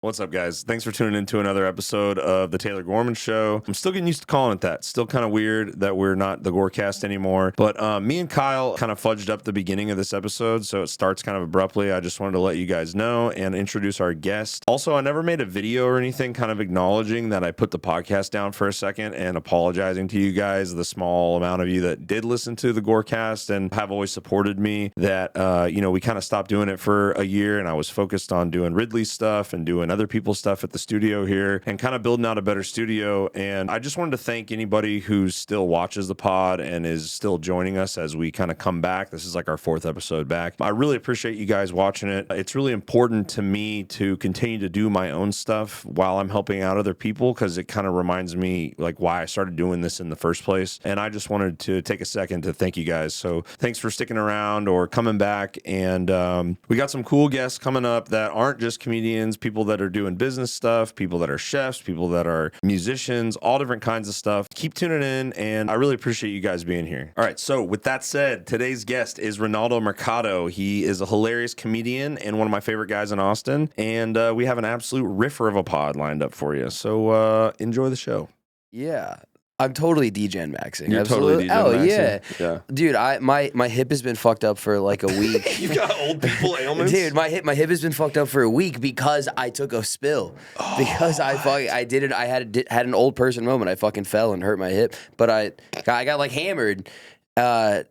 What's up, guys? Thanks for tuning in to another episode of the Taylor Gorman Show. I'm still getting used to calling it that. Still kind of weird that we're not the Gorecast anymore. But me and Kyle kind of fudged up the beginning of this episode, so it starts kind of abruptly. I just wanted to let you guys know and introduce our guest. Also, I never made a video or anything kind of acknowledging that I put the podcast down for a second and apologizing to you guys, the small amount of you that did listen to the Gorecast and have always supported me. That, we kind of stopped doing it for a year, and I was focused on doing Ridley's stuff and doing other people's stuff at the studio here and kind of building out a better studio. And I just wanted to thank anybody who still watches the pod and is still joining us as we kind of come back. This is like our 4th episode back. I really appreciate you guys watching it. It's really important to me to continue to do my own stuff while I'm helping out other people, because it kind of reminds me like why I started doing this in the first place. And I just wanted to take a second to thank you guys. So thanks for sticking around or coming back. And we got some cool guests coming up that aren't just comedians, people that are doing business stuff, people that are chefs, people that are musicians, all different kinds of stuff. Keep tuning in, and I really appreciate you guys being here. All right, so with that said, today's guest is Ronaldo Mercado. He is a hilarious comedian and one of my favorite guys in Austin, and we have an absolute riffer of a pod lined up for you. So enjoy the show. Yeah. I'm totally DJing maxing. You're Absolutely. totally DJing maxing? Yeah. Dude, my hip has been fucked up for like a week. You've got old people ailments? Dude, my hip has been fucked up for a week because I took a spill. Because I did it. I had an old person moment. I fucking fell and hurt my hip. But I got like hammered at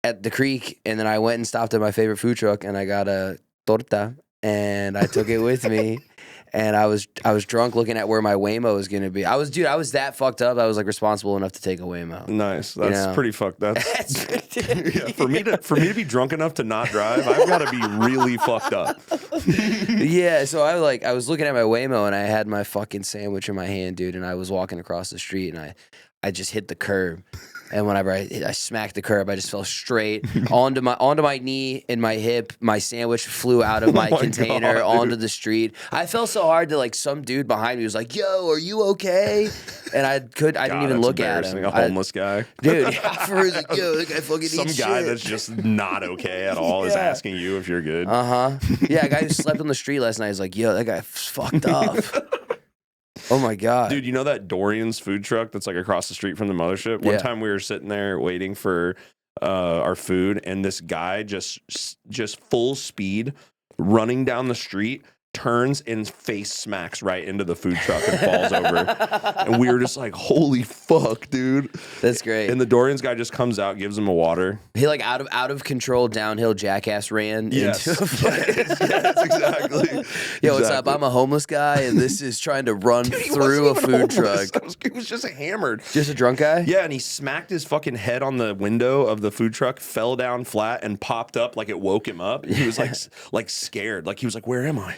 the creek, and then I went and stopped at my favorite food truck, and I got a torta, and I took it with me. And I was drunk looking at where my Waymo was gonna be. I was that fucked up. I was like responsible enough to take a Waymo. Nice. That's pretty fucked. Yeah, for me to be drunk enough to not drive, I've got to be really fucked up. Yeah. So I was looking at my Waymo, and I had my fucking sandwich in my hand, dude. And I was walking across the street, and I just hit the curb. And whenever I smacked the curb, I just fell straight onto my knee and my hip. My sandwich flew out of my container onto the street. I fell so hard that like some dude behind me was like, "Yo, are you okay?" And I didn't even look at him. A homeless guy, dude. First, like, yo, that guy fucking some eats guy shit. That's just not okay at all is asking you if you're good. Yeah, a guy who slept on the street last night is like, "Yo, that guy fucked up." Oh my God. Dude, you know that Dorian's food truck that's like across the street from the mothership? One time we were sitting there waiting for our food, and this guy just full speed running down the street turns and face smacks right into the food truck and falls over. And we were just like, holy fuck, dude. That's great. And the Dorian's guy just comes out, gives him a water. He like out of control downhill jackass ran into yes, exactly. Yo, what's up? I'm a homeless guy, and this is trying to run through a food truck. He was just hammered. Just a drunk guy? Yeah, and he smacked his fucking head on the window of the food truck, fell down flat, and popped up like it woke him up. He was like scared. Like he was like, where am I?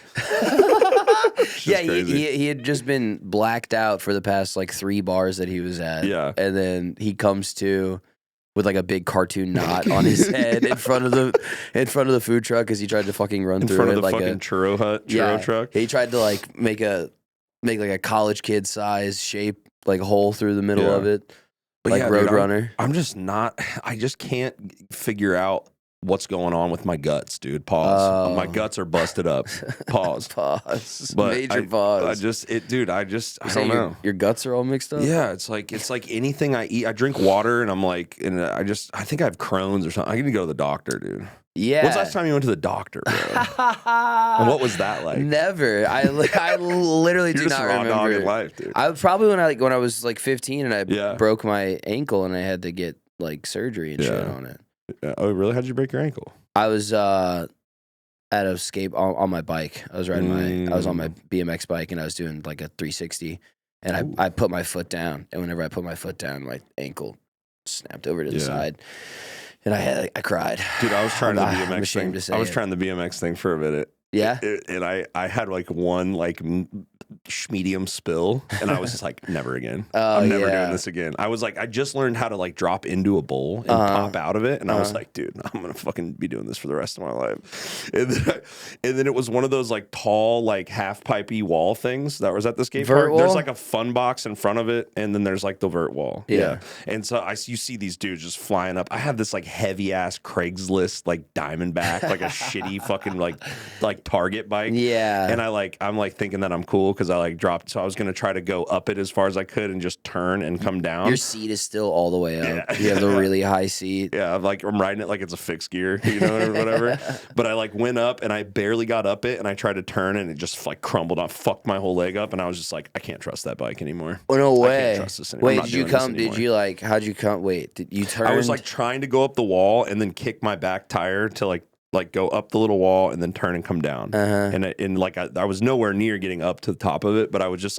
Yeah, he had just been blacked out for the past like 3 bars that he was at. Yeah. And then he comes to with like a big cartoon knot on his head in front of the food truck because he tried to fucking run through in front it of the like fucking churro truck. He tried to like make like a college kid size shape like hole through the middle of it. But like Roadrunner. I just can't figure out what's going on with my guts, dude. Pause. My guts are busted up. Pause. Pause. But Major pause. I don't know. Your guts are all mixed up? Yeah, it's like anything I eat. I drink water and I'm like, I think I have Crohn's or something. I need to go to the doctor, dude. Yeah. When's the last time you went to the doctor, bro? And what was that like? Never. I literally do not remember. Dog in life, dude. I probably when I was like 15 and I broke my ankle and I had to get like surgery and shit on it. Oh, really? How did you break your ankle? I was at a skate on my bike. I was riding I was on my BMX bike and I was doing like a 360 and I put my foot down, and whenever I put my foot down, my ankle snapped over to the side. And I cried. Dude, I was trying the BMX I'm ashamed thing. to say I was trying the BMX thing for a minute. Yeah. And I had like one like medium spill, and I was just like, never again. Oh, I'm never yeah. doing this again. I was like, I just learned how to like drop into a bowl and pop out of it, and I was like, dude, I'm gonna fucking be doing this for the rest of my life. And then it was one of those like tall, like half pipey wall things that was at the skate Vert park. wall? There's like a fun box in front of it, and then there's like the vert wall. Yeah. And so you see these dudes just flying up. I have this like heavy ass Craigslist like Diamondback, like a shitty fucking like Target bike. Yeah. And I'm like thinking that I'm cool because I like dropped. So I was gonna try to go up it as far as I could and just turn and come down. Your seat is still all the way up. Yeah. You have the really high seat. Yeah, I'm riding it like it's a fixed gear, you know, or whatever. But I like went up and I barely got up it, and I tried to turn and it just like crumbled on, fucked my whole leg up, and I was just like, I can't trust that bike anymore. Oh, no I way. can't trust this anymore. Wait, did you come? Did you like? How'd you come? Wait, did you turn? I was like trying to go up the wall and then kick my back tire to like go up the little wall and then turn and come down. And like I was nowhere near getting up to the top of it, but I would just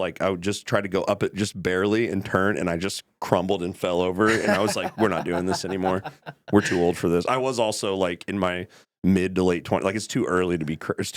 try to go up it just barely and turn, and I just crumbled and fell over. And I was like, we're not doing this anymore. We're too old for this. I was also like in my mid to late 20s. Like it's too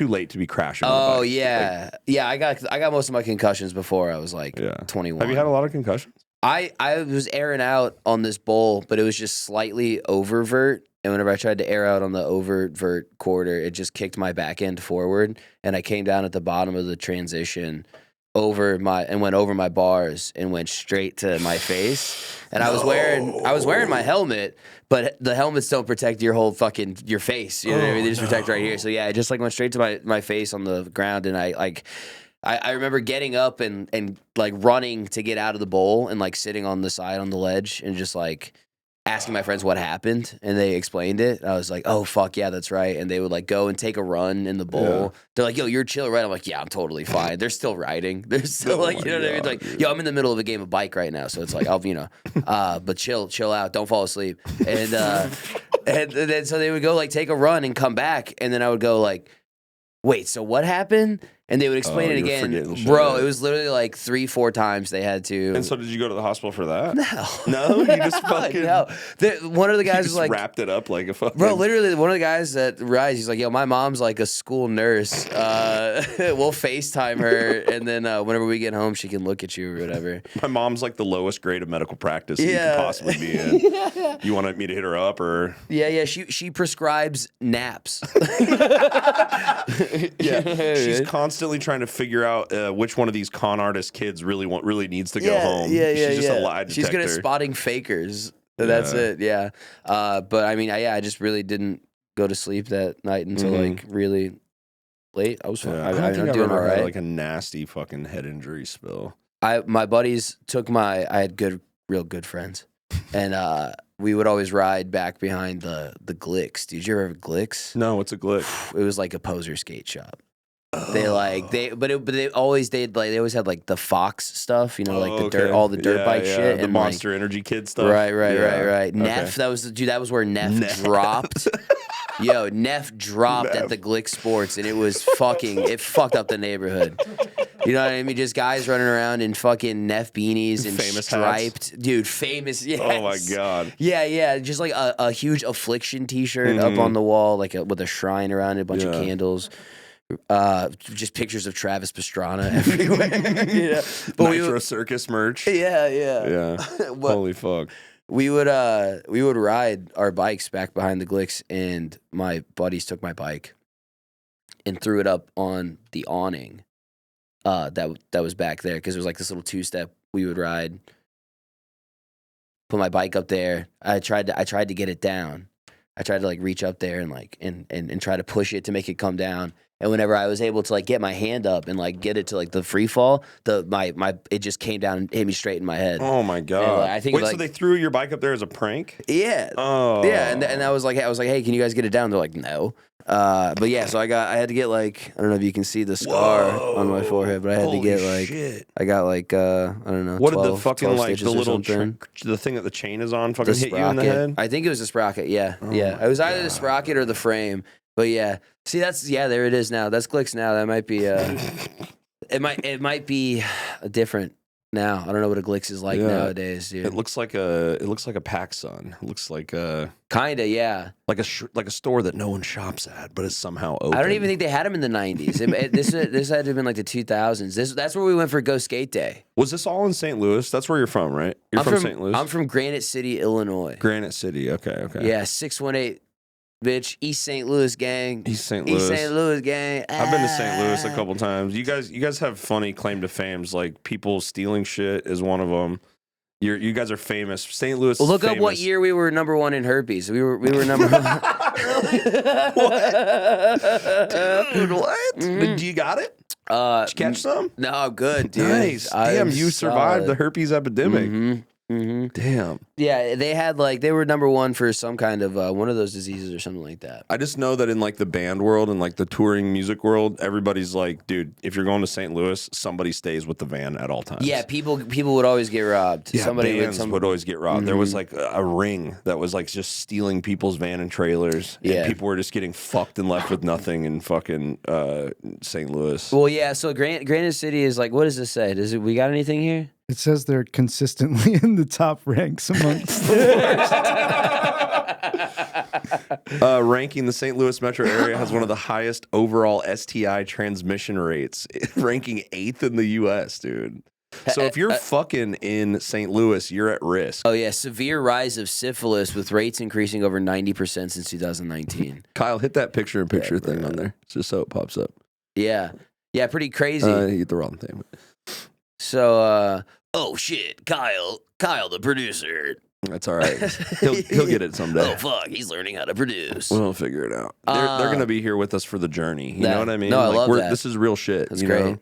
late to be crashing. Oh like, yeah, yeah. I got most of my concussions before I was like 21. Have you had a lot of concussions? I was airing out on this bowl, but it was just slightly oververt. And whenever I tried to air out on the oververt quarter, it just kicked my back end forward, and I came down at the bottom of the transition went over my bars and went straight to my face. And I was wearing my helmet, but the helmets don't protect your whole your face. You know what I mean? They just protect right here. So yeah, it just like went straight to my face on the ground, and I remember getting up and like running to get out of the bowl and like sitting on the side on the ledge and just like asking my friends what happened, and they explained it. I was like, oh fuck yeah, that's right. And they would like go and take a run in the bowl. Yeah. They're like, yo, you're chill, right? I'm like, yeah, I'm totally fine. They're still riding. They're still like, you know what I mean? Like, yo, I'm in the middle of a game of bike right now, so it's like, I'll but chill out, don't fall asleep. And and then so they would go like take a run and come back, and then I would go like, wait, so what happened? And they would explain it again. Bro, it was literally like 3-4 times they had to. And so did you go to the hospital for that? No. You just fucking... No. One of the guys was like... wrapped it up like a fucking... Bro, literally, one of the guys that rides, he's like, yo, my mom's like a school nurse. We'll FaceTime her, and then whenever we get home, she can look at you or whatever. My mom's like the lowest grade of medical practice you could possibly be in. You want me to hit her up or... Yeah, she prescribes naps. Yeah, she's constantly trying to figure out which one of these con artist kids really needs to go home. She's just a lie detector. She's good at spotting fakers. That's it. Yeah. But I mean, I just really didn't go to sleep that night until like really late. I was fine. I don't think I've doing ever all right. had like a nasty fucking head injury spill. My buddies took I had real good friends, and we would always ride back behind the Glicks. Did you ever have Glicks? No, what's a Glick? It was like a poser skate shop. They always had like the Fox stuff, you know, like the dirt, all the dirt bike shit, the and Monster Energy Kid stuff. Right. Neff, that was where Neff dropped. Yo, Neff dropped at the Glick Sports, and it fucked up the neighborhood. You know what I mean? Just guys running around in fucking Neff beanies and famous striped. Hats. Dude, famous, yes. Oh my God. Yeah. Just like a huge Affliction t-shirt up on the wall, like with a shrine around it, a bunch of candles. Just pictures of Travis Pastrana everywhere. But Nitro Circus merch. Yeah. Holy fuck. We would ride our bikes back behind the Glicks, and my buddies took my bike and threw it up on the awning that was back there, because it was like this little 2-step we would ride. Put my bike up there. I tried to get it down. I tried to like reach up there and like and try to push it to make it come down. And whenever I was able to like get my hand up and like get it to like the free fall, it just came down and hit me straight in my head. Oh my God! And, I think so they threw your bike up there as a prank? Yeah. Oh. Yeah, and I was like, hey, can you guys get it down? They're like, no. But yeah, so I had to get like, I don't know if you can see the scar on my forehead, but I had to get like, shit. I got like, I don't know. What 12, did the fucking like the little the thing that the chain is on fucking hit you in the head? I think it was the sprocket. Yeah, yeah. It was either the sprocket or the frame. But yeah, see, there it is now. That's Glicks now. That might be it might be different now. I don't know what a Glix is like nowadays, dude. It looks like a PacSun. It looks like Kinda, yeah. like a store that no one shops at, but it's somehow open. I don't even think they had them in the 90s. This had to have been like the 2000s. That's where we went for Go Skate Day. Was this all in St. Louis? That's where you're from, right? You're from St. Louis? I'm from Granite City, Illinois. Granite City. Okay. Yeah, 618, bitch. East St. Louis gang. East St. Louis gang. I've been to St. Louis a couple times. You guys have funny claim to fames. Like people stealing shit is one of them. You guys are famous. St. Louis. Well, look is up what year we were number one in herpes. We were number one. Really? What? Dude, what? Mhm. You got it? Did you catch some? No, I'm good, dude. Nice. Damn, you survived the herpes epidemic. Damn. Yeah, they were number one for some kind of one of those diseases or something like that. I just know that in like the band world and like the touring music world, everybody's like, dude, if you're going to St. Louis, somebody stays with the van at all times. Yeah, people would always get robbed. Yeah, bands would always get robbed. There was like a ring that was like just stealing people's van and trailers. Yeah. And people were just getting fucked and left with nothing in fucking St. Louis. Well, yeah, so Granite City is like, what does this say? We got anything here? It says they're consistently in the top ranks amongst Ranking, the St. Louis metro area has one of the highest overall STI transmission rates, ranking 8th in the U.S., dude. So if you're fucking in St. Louis, you're at risk. Oh, yeah, severe rise of syphilis with rates increasing over 90% since 2019. Kyle, hit that picture-in-picture thing on there, just so it pops up. Yeah, pretty crazy. You hit the wrong thing. So, oh shit, Kyle, the producer. That's all right. He'll get it someday. Oh fuck, he's learning how to produce. We'll figure it out. They're gonna be here with us for the journey. You know what I mean? No, I love that. This is real shit. That's you great. know?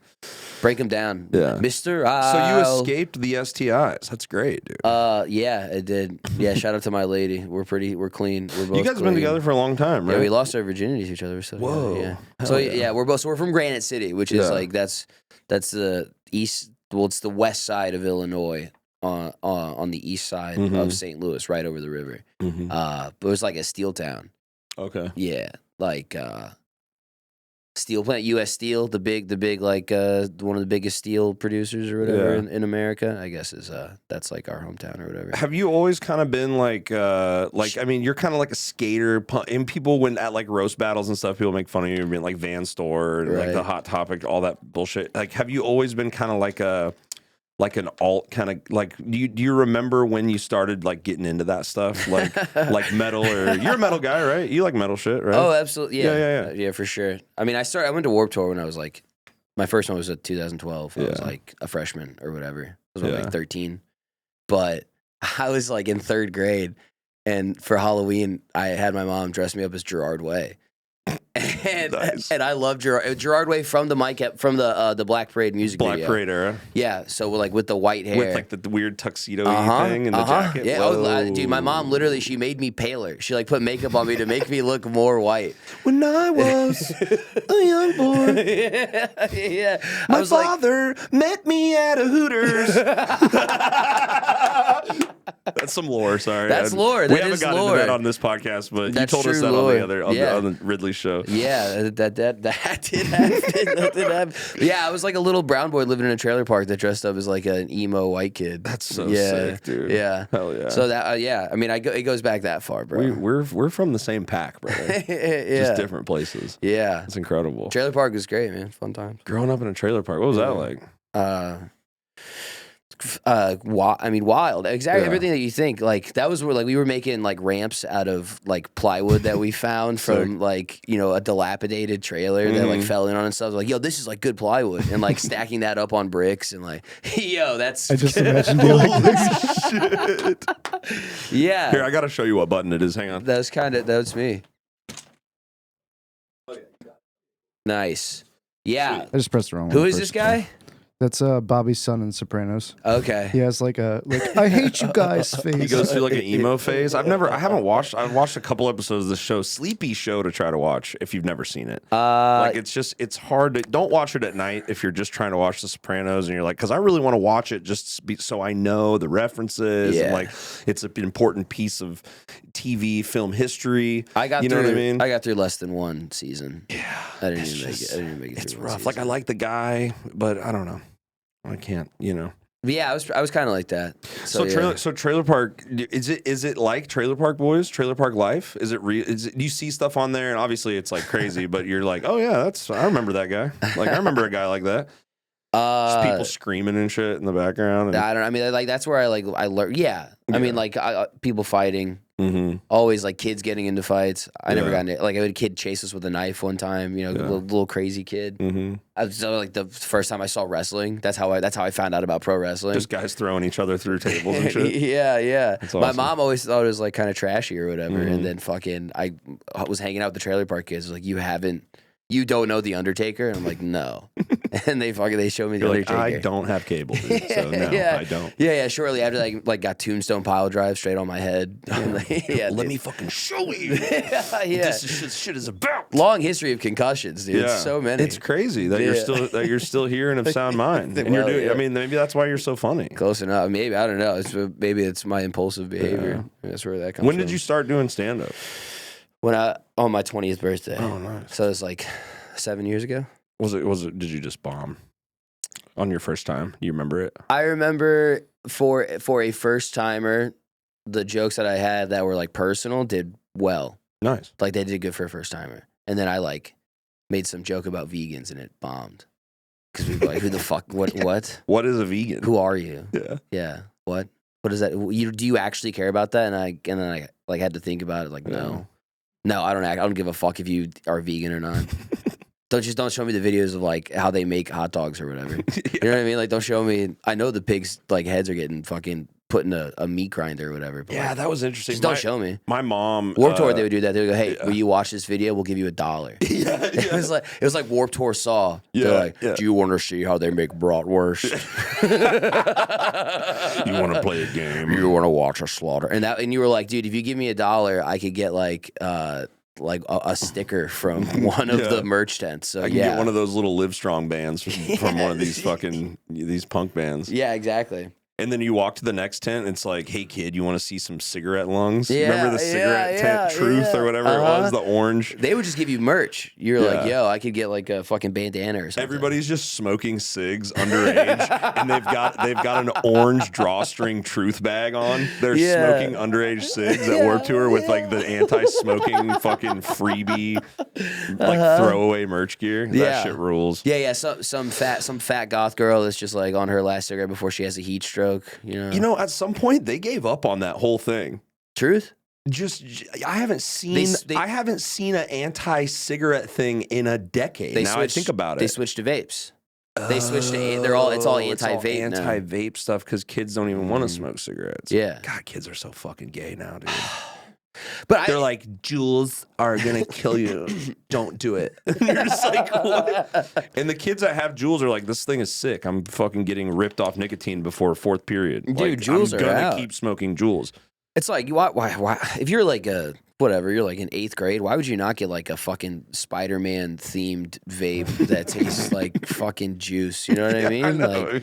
Break him down, Yeah, Mr. So you escaped the STIs. That's great, dude. Yeah, it did. Yeah, shout out to my lady. We're clean. We're both. You guys have been together for a long time, right? Yeah, we lost our virginity to each other. So whoa. Yeah. So yeah, we're from Granite City, which is like that's the east. Well, it's the west side of Illinois. On the east side of St. Louis, right over the river. But it was like a steel town. Okay. Yeah, like steel plant, U.S. Steel, the big like one of the biggest steel producers or whatever in America. I guess is that's like our hometown or whatever. Have you always kind of been like I mean, you're kind of like a skater, and people when at like roast battles and stuff, people make fun of you being like Van Store and like the Hot Topic, all that bullshit. Like, have you always been kind of like an alt kind of like do you remember when you started like getting into that stuff like metal or you're a metal guy, right? You like metal shit, right? Oh, absolutely. Yeah, for sure. I mean, I went to Warped Tour when I was like my first one was in 2012. I was like a freshman or whatever. I was like 13. But I was like in 3rd grade and for Halloween I had my mom dress me up as Gerard Way. And, nice. And I love Gerard Way from the Black Parade music video. Black Parade era. Yeah, so like with the white hair. With like the weird tuxedo thing and the jacket. Yeah, dude, my mom literally, she made me paler. She like put makeup on me to make me look more white. When I was a young boy, yeah. My father met me at a Hooters. That's some lore, sorry. That's lore. We haven't gotten into that on this podcast, but you told us that on the Ridley show. Yeah, that did happen. Yeah, I was like a little brown boy living in a trailer park that dressed up as like an emo white kid. That's so sick, dude. Yeah, hell yeah. So that I mean, it goes back that far, bro. We're from the same pack, brother. Just different places. Yeah, it's incredible. Trailer park was great, man. Fun times. Growing up in a trailer park, what was that like? I mean, wild. Exactly everything that you think. Like that was where like we were making like ramps out of like plywood that we found from like a dilapidated trailer that like fell in on and stuff. Like, yo, this is like good plywood, and like stacking that up on bricks and like, yo, that's. I just imagined you like this. Shit. Yeah. Here, I gotta show you what button it is. Hang on. That's me. Nice. Yeah. I just pressed the wrong one. Who is this guy? That's Bobby's son in Sopranos. Okay. He has like I hate you guys face. He goes through like an emo phase. I've watched a couple episodes of the show, Sleepy Show, to try to watch if you've never seen it. Like it's hard to, don't watch it at night if you're just trying to watch The Sopranos and you're like, because I really want to watch it so I know the references and like it's an important piece of TV film history. I got know what I mean? I got through less than one season. Yeah. I didn't even make it. It's rough. Like I like the guy, but I don't know. I can't, Yeah, I was kind of like that. So trailer park, is it like Trailer Park Boys, Trailer Park Life? Is it real? Do you see stuff on there? And obviously it's like crazy, but you're like, oh yeah, I remember that guy. Like I remember a guy like that. Just people screaming and shit in the background. And... I don't know. I mean, like that's where I learned. Yeah. I mean, like people fighting. Mm-hmm. Always like kids getting into fights. I never got into like I had a kid chase us with a knife one time. You know, little crazy kid. Mm-hmm. I was like the first time I saw wrestling. That's how I found out about pro wrestling. Just guys throwing each other through tables and shit. Yeah. Awesome. My mom always thought it was like kind of trashy or whatever. And then fucking I was hanging out with the trailer park kids. Like you don't know the Undertaker? And I'm like, no. And they showed me the Undertaker. I don't have cable, dude, so no, I don't. Yeah. Shortly after, like got Tombstone pile drive straight on my head. Let me fucking show you. What this shit is about. Long history of concussions, dude. Yeah. So many. It's crazy that you're still here and of sound mind. And you're doing. I mean, maybe that's why you're so funny. Close enough. Maybe I don't know. Maybe it's my impulsive behavior. Yeah. That's where that comes from. When did you start doing stand up? On my 20th birthday. Oh, nice. So it was like 7 years ago. Was it? Did you just bomb on your first time? You remember it? I remember for a first timer, the jokes that I had that were like personal did well. Nice. Like they did good for a first timer. And then I like made some joke about vegans and it bombed. Because we were like, who the fuck? What? What is a vegan? Who are you? Yeah. Yeah. What is that? Do you actually care about that? And then I like had to think about it. Like no, I don't give a fuck if you are vegan or not. Don't show me the videos of like how they make hot dogs or whatever. You know what I mean? Like don't show me. I know the pigs like heads are getting fucking put in a meat grinder or whatever. But yeah, that was interesting. Just don't show me. My mom Warped Tour, they would do that. They would go, "Hey, will you watch this video? We'll give you $1." It was like Warped Tour saw. They're like, "Do you want to see how they make bratwurst? You want to play a game? You want to watch a slaughter?" And you were like, "Dude, if you give me $1, I could get like a sticker from one of the merch tents." So I can get one of those little Livestrong bands from one of these fucking these punk bands. Yeah, exactly. And then you walk to the next tent, and it's like, hey, kid, you want to see some cigarette lungs? Yeah, remember the cigarette tent Truth or whatever it was, the orange? They would just give you merch. You're like, yo, I could get like a fucking bandana or something. Everybody's just smoking cigs underage, and they've got an orange drawstring Truth bag on. They're smoking underage cigs at Warped Tour with like the anti-smoking fucking freebie, like throwaway merch gear. That shit rules. Yeah. Some fat goth girl that's just like on her last cigarette before she has a heat stroke. You know, at some point they gave up on that whole thing. Truth? I haven't seen an anti-cigarette thing in a decade. I think about it. They switched to vapes. They switched to it's all anti-vape now. Anti-vape stuff because kids don't even want to smoke cigarettes. Yeah. God, kids are so fucking gay now, dude. But they're like, Juuls are gonna kill you. Don't do it. And you're just like, what? And the kids that have Juuls are like, this thing is sick. I'm fucking getting ripped off nicotine before fourth period. Dude, like, Juuls are out. I'm gonna keep smoking Juuls. It's like, why? If you're like you're like in 8th grade, why would you not get like a fucking Spider-Man themed vape that tastes like fucking juice? You know what I mean? I know.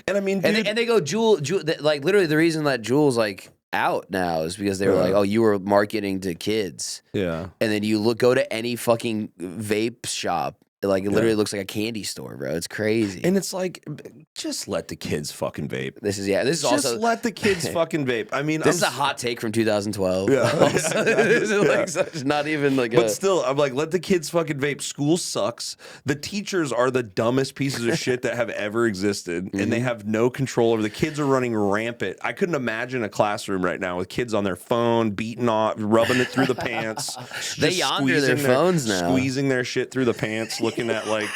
And I mean, dude, and they go Juul, like literally the reason that Juul's like out now is because they were like, oh, you were marketing to kids. Yeah. And then you go to any fucking vape shop. Like, it literally looks like a candy store, bro. It's crazy. And it's like, just let the kids fucking vape. This is just also... let the kids fucking vape. I mean... This is a hot take from 2012. Yeah. This is like such, not even like But still, I'm like, let the kids fucking vape. School sucks. The teachers are the dumbest pieces of shit that have ever existed. And they have no control over... The kids are running rampant. I couldn't imagine a classroom right now with kids on their phone, beating off, rubbing it through the pants. They yonder their phones now. Squeezing their shit through the pants, looking at like,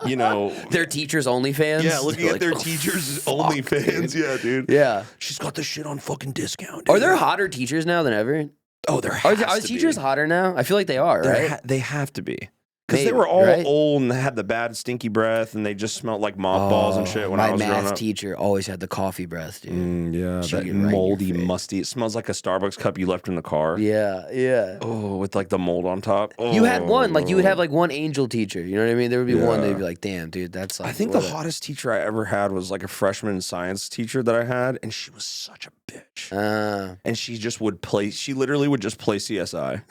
you know, their teachers' OnlyFans. Yeah, looking at their teachers' OnlyFans. Yeah, dude. Yeah, she's got this shit on fucking discount. Dude. Are there hotter teachers now than ever? Oh, there are teachers hotter now? I feel like they are, right? They have to be. Because they were all old and had the bad stinky breath and they just smelled like mothballs and shit when I was growing up. My math teacher always had the coffee breath, dude. Yeah, that moldy, musty. It smells like a Starbucks cup you left in the car. Yeah. Oh, with like the mold on top. Oh. You had one, like you would have like one angel teacher. You know what I mean? There would be one they'd be like, damn, dude, that's like... I think the hottest teacher I ever had was like a freshman science teacher that I had, and she was such a bitch. And she just would play, she literally would just play CSI.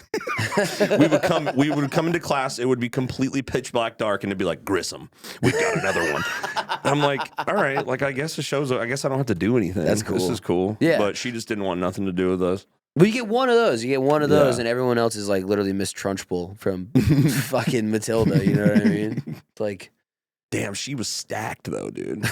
we would come into class, it would be completely pitch black dark, and it'd be like, Grissom, we've got another one. I'm like, all right, like I guess I guess I don't have to do anything. That's cool. This is cool. Yeah. But she just didn't want nothing to do with us. But you get one of those. You get one of those, Yeah. and everyone else is like literally Miss Trunchbull from fucking Matilda. You know what I mean? It's like, Damn, she was stacked though, dude.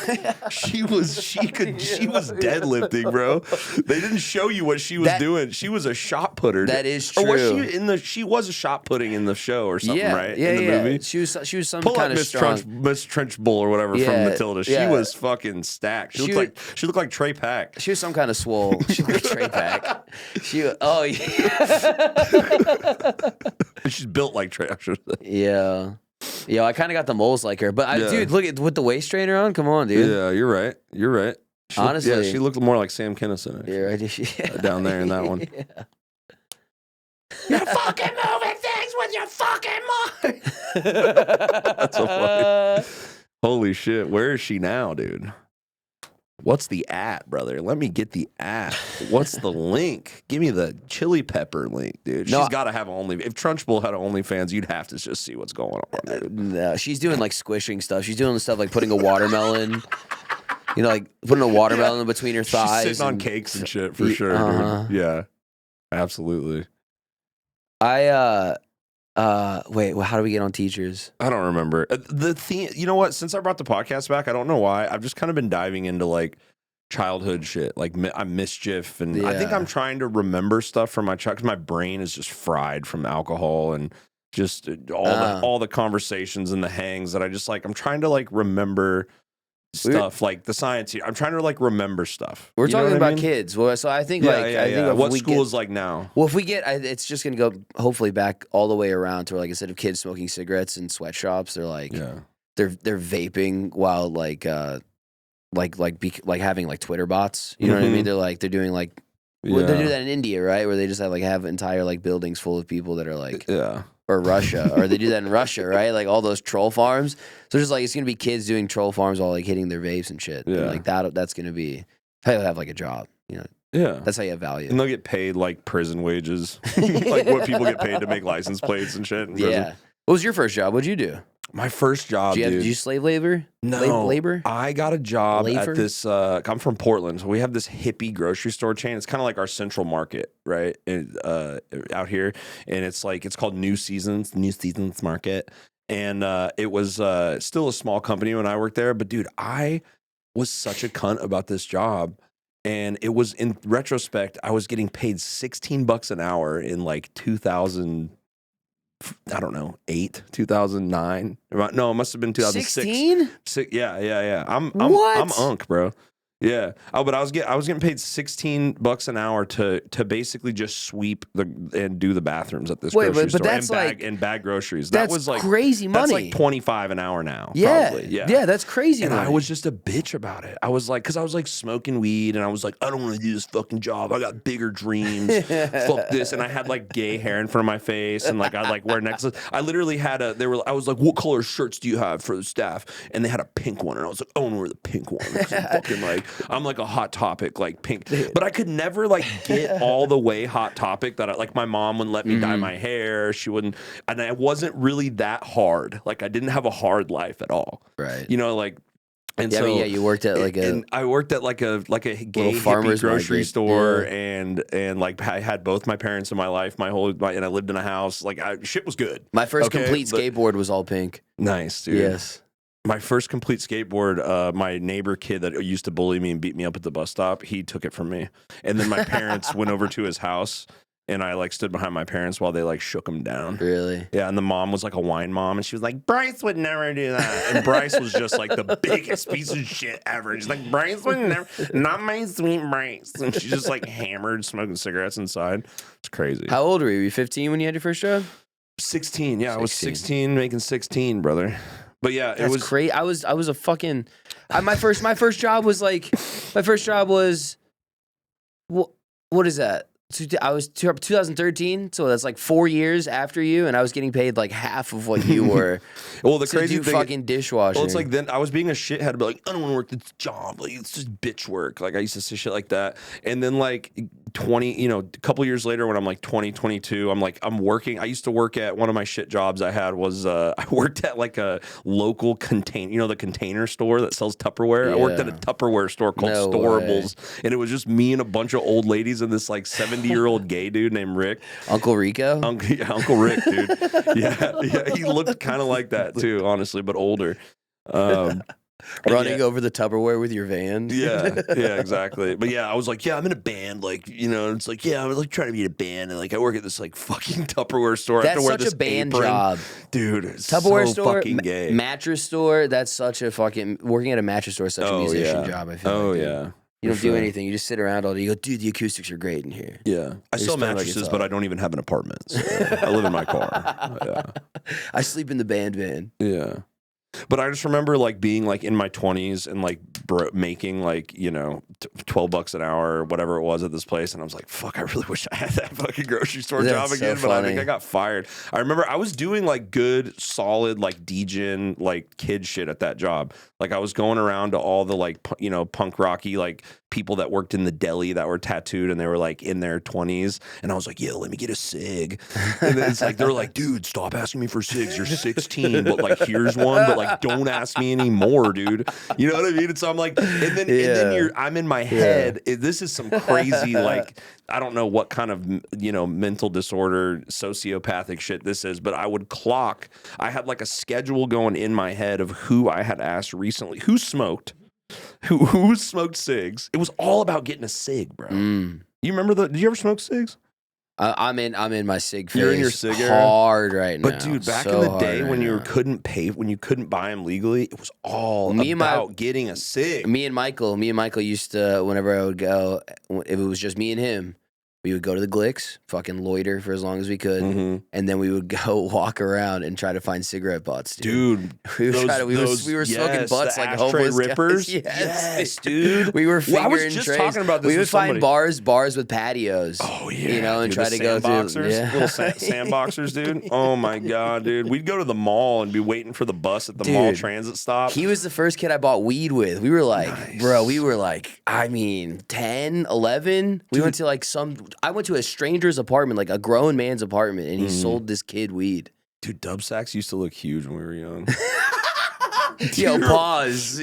She was deadlifting, bro. They didn't show you what she was doing. She was a shot putter. That is Or was true. she was a shot putting in the show or something, right? Yeah, in the movie. She was some Pull kind up of strong. Miss Trenchbull or whatever from Yeah, Matilda. She yeah. was fucking stacked. She looked like Trey Pack. She was some kind of swole. She looked like Trey Pack. Oh yeah. She's built like Trey. I should say. Yeah. Yo, I kind of got the moles like her, but dude, look at with the waist trainer on. Come on, dude. Yeah, you're right. You're right. Honestly, she looked more like Sam Kinison. Yeah, right. Down there in that one. Yeah. You're fucking moving things with your fucking mind. That's so funny. Holy shit, where is she now, dude? What's the at, brother? Let me get the at. What's the link? Give me the chili pepper link, dude. She's got to have only. If Trunchbull had OnlyFans, you'd have to just see what's going on, dude. No, she's doing like squishing stuff. She's doing the stuff like putting a watermelon, like putting a watermelon between her thighs. She's sitting on cakes and shit for sure, dude. Yeah, absolutely. Wait, well, how do we get on teachers? I don't remember. The theme, you know what? Since I brought the podcast back, I don't know why. I've just kind of been diving into like childhood shit. Like I'm mischief. And I think I'm trying to remember stuff from my child because my brain is just fried from alcohol and just all the conversations and the hangs that I just like. I'm trying to like remember stuff like the science here. I'm trying to like remember stuff. We're talking about kids. Well, so I think I think what school is like now. Well, if we get, it's just gonna go hopefully back all the way around to where, like, instead of kids smoking cigarettes in sweatshops, they're like they're vaping while like having like Twitter bots. You know what I mean? They're doing like they do that in India, right? Where they just have entire like buildings full of people that are like or Russia, or they do that in Russia, right? Like all those troll farms. So just like it's gonna be kids doing troll farms while like hitting their vapes and shit. Yeah, and like that's gonna be how you'll have like a job. You know, yeah, that's how you have value. And they'll get paid like prison wages, like what people get paid to make license plates and shit. Yeah. What was your first job? What'd you do? My first job, did you slave labor? No, labor. I got a job at this. I'm from Portland, so we have this hippie grocery store chain. It's kind of like our Central Market, right? Out here, and it's called New Seasons Market, and it was still a small company when I worked there. But dude, I was such a cunt about this job. And it was, in retrospect, I was getting paid $16 an hour in like 2000. I don't know, 2009. No, it must have been 2006. 16? Yeah. I'm unk, bro. Yeah. Oh, but I was getting paid $16 an hour to basically just sweep and do the bathrooms at this grocery store that's and bag groceries. That was like crazy money. That's like $25 an hour now. Yeah. Probably. Yeah, that's crazy. And money. I was just a bitch about it. I was like, because I was like smoking weed and I was like, I don't want to do this fucking job. I got bigger dreams. Fuck this. And I had like gay hair in front of my face and like I like wear necklaces. I literally had I was like, what color shirts do you have for the staff? And they had a pink one. And I was like, I want to wear the pink one. I'm fucking like, I'm like a Hot Topic, like pink. But I could never like get all the way Hot Topic that like my mom wouldn't let me dye my hair. She wouldn't. And I wasn't really that hard. Like I didn't have a hard life at all. Right. You know, like. And yeah, so, you worked at like I worked at like a gay farmer's hippie grocery store, yeah. and like I had both my parents in my life, and I lived in a house. Like shit was good. My first complete skateboard was all pink. Nice, dude. Yes. My first complete skateboard, my neighbor kid that used to bully me and beat me up at the bus stop, he took it from me. And then my parents went over to his house, and I like stood behind my parents while they like shook him down. Really? Yeah, and the mom was like a wine mom, and she was like, Bryce would never do that. And Bryce was just like the biggest piece of shit ever. She's like, Bryce would never, not my sweet Bryce. And she just like hammered, smoking cigarettes inside. It's crazy. How old were you? Were you 15 when you had your first job? 16. Yeah, 16. I was 16, making 16, brother. But yeah, it was crazy. I was a fucking. My first job was like. My first job was. What is that? I was 2013, so that's like 4 years after you, and I was getting paid like half of what you were. Well, the crazy thing, fucking dishwasher. Well, it's like then I was being a shithead, but like I don't want to work this job. Like it's just bitch work. Like I used to say shit like that, and then like 20, a couple years later when I'm like 20, 22, I'm working. I used to work at one of my shit jobs I had was I worked at like a local container, the container store that sells Tupperware. I worked at a Tupperware store called Storables, and it was just me and a bunch of old ladies and this like 70-year-old gay dude named Rick. Uncle Rico? Uncle Rick, dude. Yeah, he looked kind of like that too, honestly, but older. Running over the Tupperware with your van. Yeah, exactly. But yeah, I was like, I'm in a band. Like, it's like, I was like trying to be in a band. And like, I work at this like fucking Tupperware store. That's such a band job. Dude, it's Tupperware so store, fucking gay. Mattress store, that's such a fucking, working at a mattress store is such a musician job, I feel like. Yeah. You don't do anything. You just sit around all day. You go, dude, the acoustics are great in here. Yeah. I sell mattresses, but I don't even have an apartment. So I live in my car. Yeah. I sleep in the band van. Yeah. But I just remember like being like in my 20s and like making like, $12 an hour or whatever it was at this place. And I was like, fuck, I really wish I had that fucking grocery store job again. But I think I got fired. I remember I was doing like good, solid, like DJing, like kid shit at that job. Like I was going around to all the like, punk rocky, like people that worked in the deli that were tattooed and they were like in their 20s. And I was like, let me get a cig. And then it's like, they're like, dude, stop asking me for cigs. You're 16, but like, here's one, but like, don't ask me anymore, dude. You know what I mean? And so I'm like, and then I'm in my head. This is some crazy, like, I don't know what kind of, mental disorder, sociopathic shit this is, but I would clock. I had like a schedule going in my head of who I had asked recently, who smoked, who smoked cigs. It was all about getting a cig, bro. You remember did you ever smoke cigs? I'm in my cig phase. You're in your cig era? Hard right now. But dude, back in the day when you couldn't buy them legally, it was all about getting a cig. Me and Michael used to, whenever I would go, if it was just me and him, we would go to the Glicks, fucking loiter for as long as we could, and then we would go walk around and try to find cigarette butts, dude. We were smoking butts like homeless rippers. Guys. Yes, dude. We were fingering I was just trays. talking about this. We would with somebody. find bars with patios. Oh yeah, and dude, try to go through little sand boxers, dude. Oh my god, dude. We'd go to the mall and be waiting for the bus at the mall transit stop. He was the first kid I bought weed with. We were like, bro, 10, 11. We went to like I went to a stranger's apartment, like a grown man's apartment, and he sold this kid weed. Dude, dub sacks used to look huge when we were young. Yo, pause.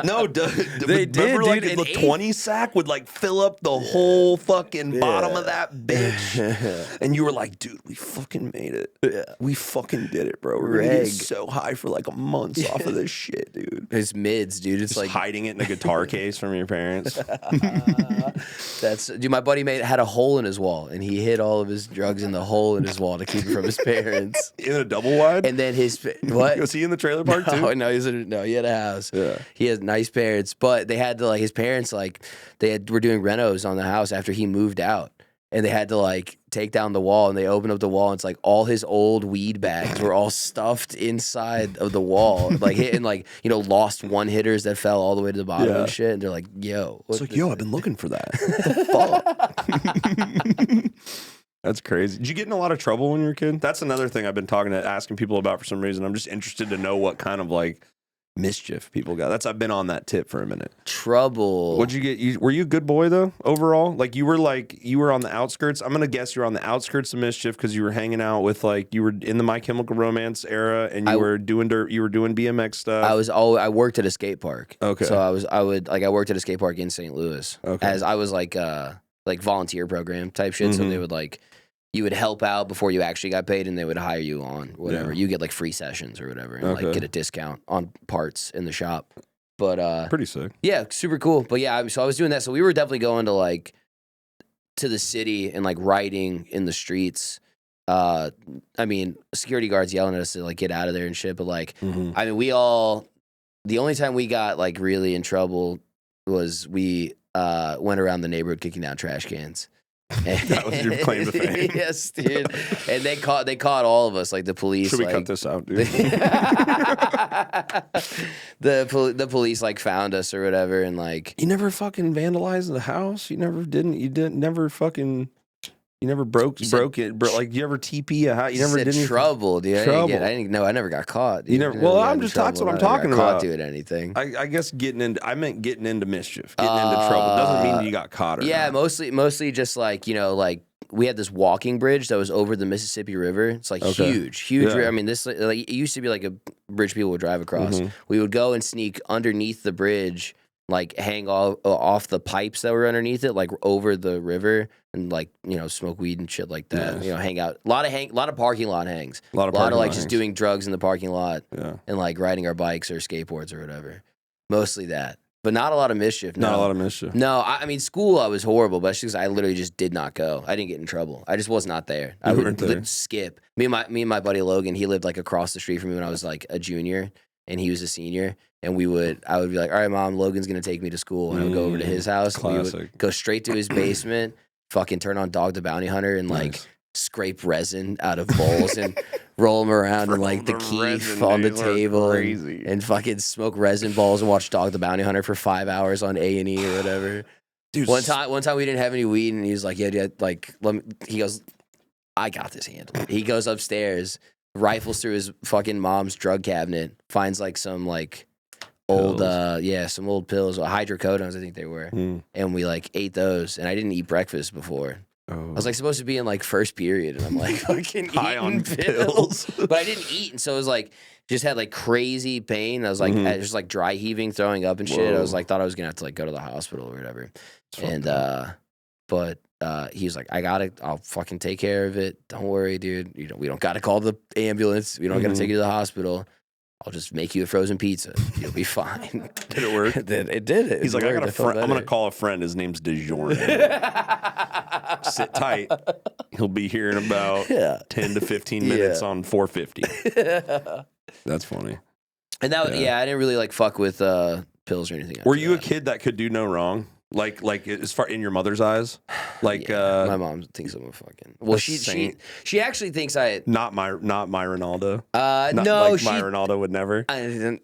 No, they did, remember, like, dude, the 20 sack would like fill up the whole fucking bottom of that bitch. And you were like, dude, we fucking made it. Yeah. We fucking did it, bro. We're gonna get so high for like a month off of this shit, dude. It's mids, dude. It's just like hiding it in a guitar case from your parents. Dude, my buddy had a hole in his wall, and he hid all of his drugs in the hole in his wall to keep it from his parents. In a double wide? And then what? Was he in the trailer park too? No, he had a house. Yeah. He has nice parents, but they had to his parents were doing renos on the house after he moved out. And they had to take down the wall, and they opened up the wall, and it's like all his old weed bags were all stuffed inside of the wall, lost one hitters that fell all the way to the bottom and shit. And they're like, "Yo," it's like, "Yo, I've been looking for that." What the fuck? That's crazy. Did you get in a lot of trouble when you were a kid? That's another thing I've been asking people about for some reason. I'm just interested to know what kind of mischief people got. I've been on that tip for a minute. Trouble. What'd you get? Were you a good boy though overall? You were on the outskirts. I'm gonna guess you were on the outskirts of mischief because you were hanging out with you were in the My Chemical Romance era and you were doing BMX stuff. I worked at a skate park. Okay. So I worked at a skate park in St. Louis. Okay. As I was volunteer program type shit. So they would you would help out before you actually got paid, and they would hire you on whatever. Yeah. You get free sessions or whatever, and get a discount on parts in the shop. But pretty sick. Yeah, super cool. But yeah, so I was doing that. So we were definitely going to the city and riding in the streets. Security guards yelling at us to get out of there and shit. But we all, the only time we got really in trouble was we went around the neighborhood kicking down trash cans. That was your claim to fame. Yes, dude. And they caught all of us, the police. Should we cut this out, dude? The police found us or whatever, and you never fucking vandalized the house. You never fucking. You never broke it, bro. Like, you ever TP a house? You You never said did anything? trouble, dude. Trouble. I never got caught. Dude. You never. I Well, got I'm in just that's trouble. what I'm I never talking got caught about. doing anything. I guess I meant getting into mischief, getting into trouble. Doesn't mean you got caught or Yeah, not. mostly just like, like we had this walking bridge that was over the Mississippi River. It's like Okay. huge. Yeah. I mean, this like it used to be like a bridge people would drive across. Mhm. We would go and sneak underneath the bridge, like hang off the pipes that were underneath it, like over the river, and like smoke weed and shit like that. Nice. Hang out. A lot of parking lot hangs. A lot of like parking just lot doing drugs in the parking lot Yeah. and like riding our bikes or skateboards or whatever. Mostly that, but not a lot of mischief. Not no. a lot of mischief. No, I mean school. I was horrible, but it's just I literally just did not go. I didn't get in trouble. I just was not there. I You would weren't there. skip. Me and my buddy Logan. He lived like across the street from me when I was like a junior, and he was a senior. And I would be like, all right, Mom, Logan's gonna take me to school, and I would go over to his house. And we would Classic. go straight to his basement, fucking turn on Dog the Bounty Hunter, and like Nice. scrape resin out of bowls and roll them around and like the The keef resin on the days are table crazy. and fucking smoke resin balls and watch Dog the Bounty Hunter for 5 hours on A&E or whatever. Dude, One time we didn't have any weed, and he was like, "Yeah, like let me." He goes, "I got this handled." He goes upstairs, rifles through his fucking mom's drug cabinet, finds like some like old, some old pills, hydrocodones, I think they were, and we like ate those. And I didn't eat breakfast before. I was like supposed to be in like first period, and I'm like fucking high eating on pills, pills. but I didn't eat, and so it was like just had like crazy pain. I was like I was just like dry heaving, throwing up and shit. I was Whoa. like thought I was gonna have to like go to the hospital or whatever. It's fucked And but he was like, I'll fucking take care of it. Don't worry, dude. We don't gotta call the ambulance. We don't gotta take you to the hospital. I'll just make you a frozen pizza. You'll be fine. Did it work? It did it. He's like, I got a friend. I'm gonna call a friend. His name's DeJordan. Sit tight. He'll be here in about 10 to 15 minutes on 450. That's funny. And that was, I didn't really like fuck with pills or anything. Were after you a that. kid that could do no wrong? Like as far in your mother's eyes? Like My mom thinks I'm a fucking. Well, she actually thinks I. not my Ronaldo. Not No, like she. my Ronaldo would never. I didn't.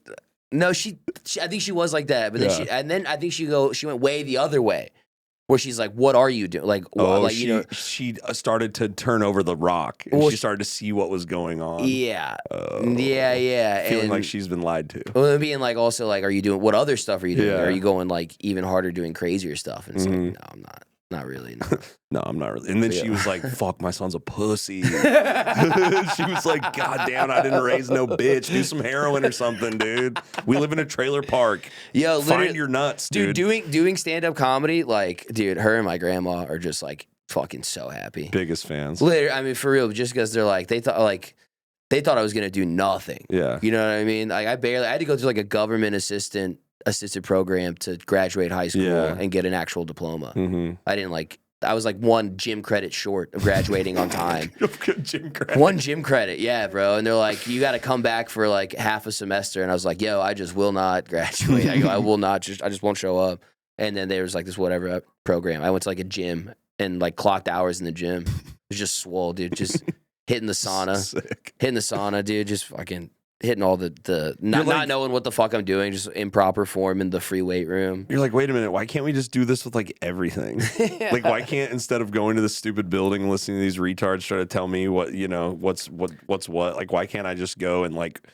No, she. I think she was like that, but then I think she went way the other way, where she's like, "What are you doing?" Like, she started to turn over the rock, and she started to see what was going on. yeah, Oh. yeah, Feeling and, like she's been lied to. well, being like, also like, are you doing what other stuff are you doing? Yeah. Are you going like even harder, doing crazier stuff? And it's like, no, I'm not really. No. No, I'm not really. And then she was like, "Fuck, my son's a pussy." She was like, "God damn, I didn't raise no bitch. Do some heroin or something, dude. We live in a trailer park. Yo, Find your nuts, dude." Doing stand up comedy, like, dude, her and my grandma are just like fucking so happy. Biggest fans. Literally, I mean, for real, just because they're like, they thought I was gonna do nothing. Yeah. You know what I mean? Like, I had to go through like a government assisted program to graduate high school and get an actual diploma. Mm-hmm. I was like one gym credit short of graduating on time. Gym credit. One gym credit, yeah, bro. And they're like, you got to come back for like half a semester. And I was like, yo, I just will not graduate. I go, I will not. I just won't show up. And then there was like this whatever program. I went to like a gym and like clocked hours in the gym. It was just swole, dude. Just hitting the sauna, dude. Just fucking hitting all not knowing what the fuck I'm doing, just improper form in the free weight room. You're like, wait a minute, why can't we just do this with like everything? Like, why can't, instead of going to this stupid building and listening to these retards try to tell me what, what's what, like, why can't I just go and like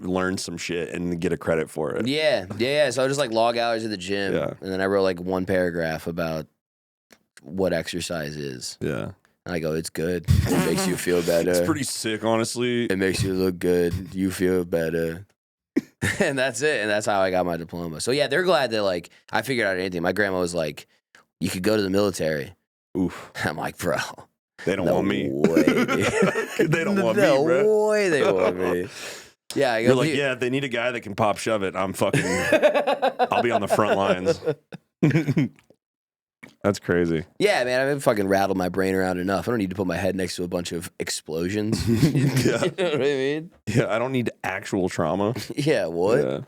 learn some shit and get a credit for it? Yeah. So I just like log hours at the gym, and then I wrote like one paragraph about what exercise is. Yeah. And I go, it's good. It makes you feel better. It's pretty sick, honestly. It makes you look good. You feel better. And that's it. And that's how I got my diploma. So yeah, they're glad that like I figured out anything. My grandma was like, you could go to the military. Oof. I'm like, bro. They don't No want me. way, dude. They don't want me, No bro. way they want me. Yeah, You're like, yeah, if they need a guy that can pop shove it, I'm fucking, I'll be on the front lines. That's crazy. Yeah, man, I've fucking rattled my brain around enough. I don't need to put my head next to a bunch of explosions. You know what I mean? Yeah, I don't need actual trauma. Yeah, what? Yeah.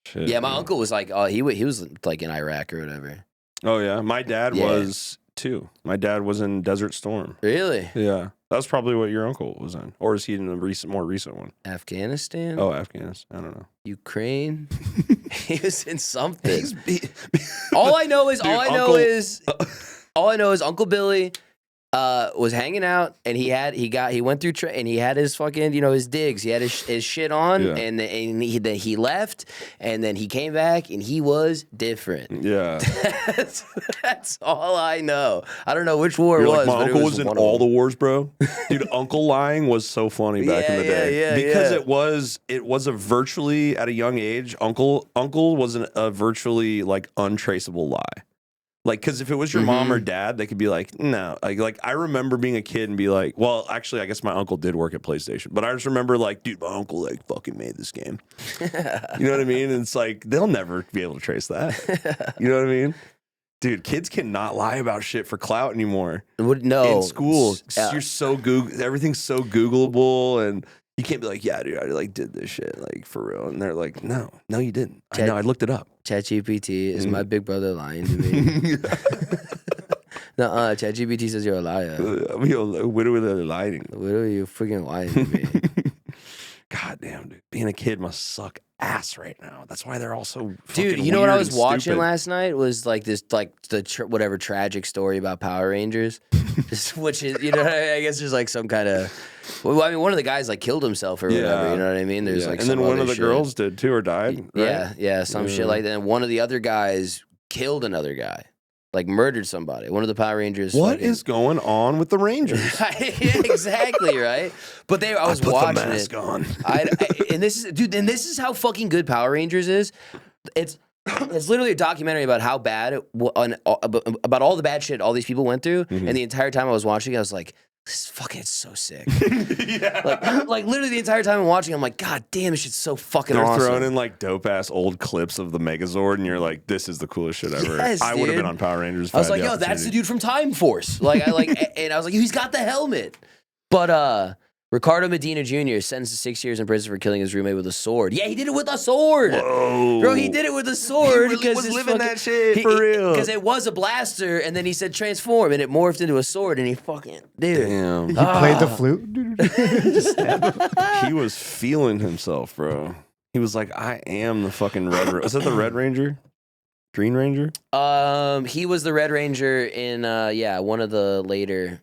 Shit, Yeah, my man. uncle was like, he was like in Iraq or whatever. Oh yeah, my dad Yeah. was too. My dad was in Desert Storm. Really? Yeah, that's probably what your uncle was in, or is he in the more recent one? Afghanistan? Oh, Afghanistan. I don't know. Ukraine? He was in something. He's All I know is Dude, all I know is Uncle Billy Was hanging out, and he went through and he had his fucking his digs. He had his shit on, Yeah. and he left, and then he came back, and he was different. Yeah. That's all I know. I don't know which war You're it like, was. my but uncle it was in one of all the them. wars, bro. Dude, uncle lying was so funny back in the day. Because it was a virtually, at a young age, uncle was a virtually like untraceable lie. Like, because if it was your mom or dad, they could be like, no. Like I remember being a kid and be like, well, actually, I guess my uncle did work at PlayStation, but I just remember like, dude, my uncle like fucking made this game. You know what I mean? And it's like they'll never be able to trace that. You know what I mean? Dude, kids cannot lie about shit for clout anymore. No, In school, you're so everything's so Googleable, and you can't be like, yeah, dude, I like did this shit like for real. And they're like, no, you didn't. I know, I looked it up. ChatGPT is my big brother lying to me. ChatGPT says you're a liar. What are they lying? What are you freaking lying to me? God damn, dude. Being a kid must suck ass right now. That's why they're all so Dude, fucking you know what I weird was and watching stupid. last night was like this, like whatever tragic story about Power Rangers, which is, I guess there's like some kind of, well, I mean, one of the guys like killed himself or whatever, you know what I mean? There's like, and some then one other of the shit. girls did too, or died. Right? Yeah, some shit like that. And one of the other guys killed another guy, like murdered somebody. One of the Power Rangers. What is going on with the Rangers? Yeah, exactly, right? But I was put watching the mask it. on. And this is how fucking good Power Rangers is. It's literally a documentary about how bad about all the bad shit all these people went through. And the entire time I was watching, I was like, it's so sick. Yeah. Like literally the entire time I'm watching, I'm like, God damn, this shit's so fucking They're awesome. throwing in like dope ass old clips of the Megazord, and you're like, "This is the coolest shit ever." Yes, I would have dude. been on Power Rangers. If I was had like, the yo, that's the opportunity. dude from Time Force. Like, and I was like, he's got the helmet. But Ricardo Medina Jr. sentenced to 6 years in prison for killing his roommate with a sword. Yeah, he did it with a sword. Whoa. Bro, he did it with a sword. He really because was his living that shit for real. Because it was a blaster, and then he said transform, and it morphed into a sword, and he fucking, dude. Damn. He played the flute. Just He was feeling himself, bro. He was like, I am the fucking Is that the Red Ranger? Green Ranger? He was the Red Ranger in, one of the later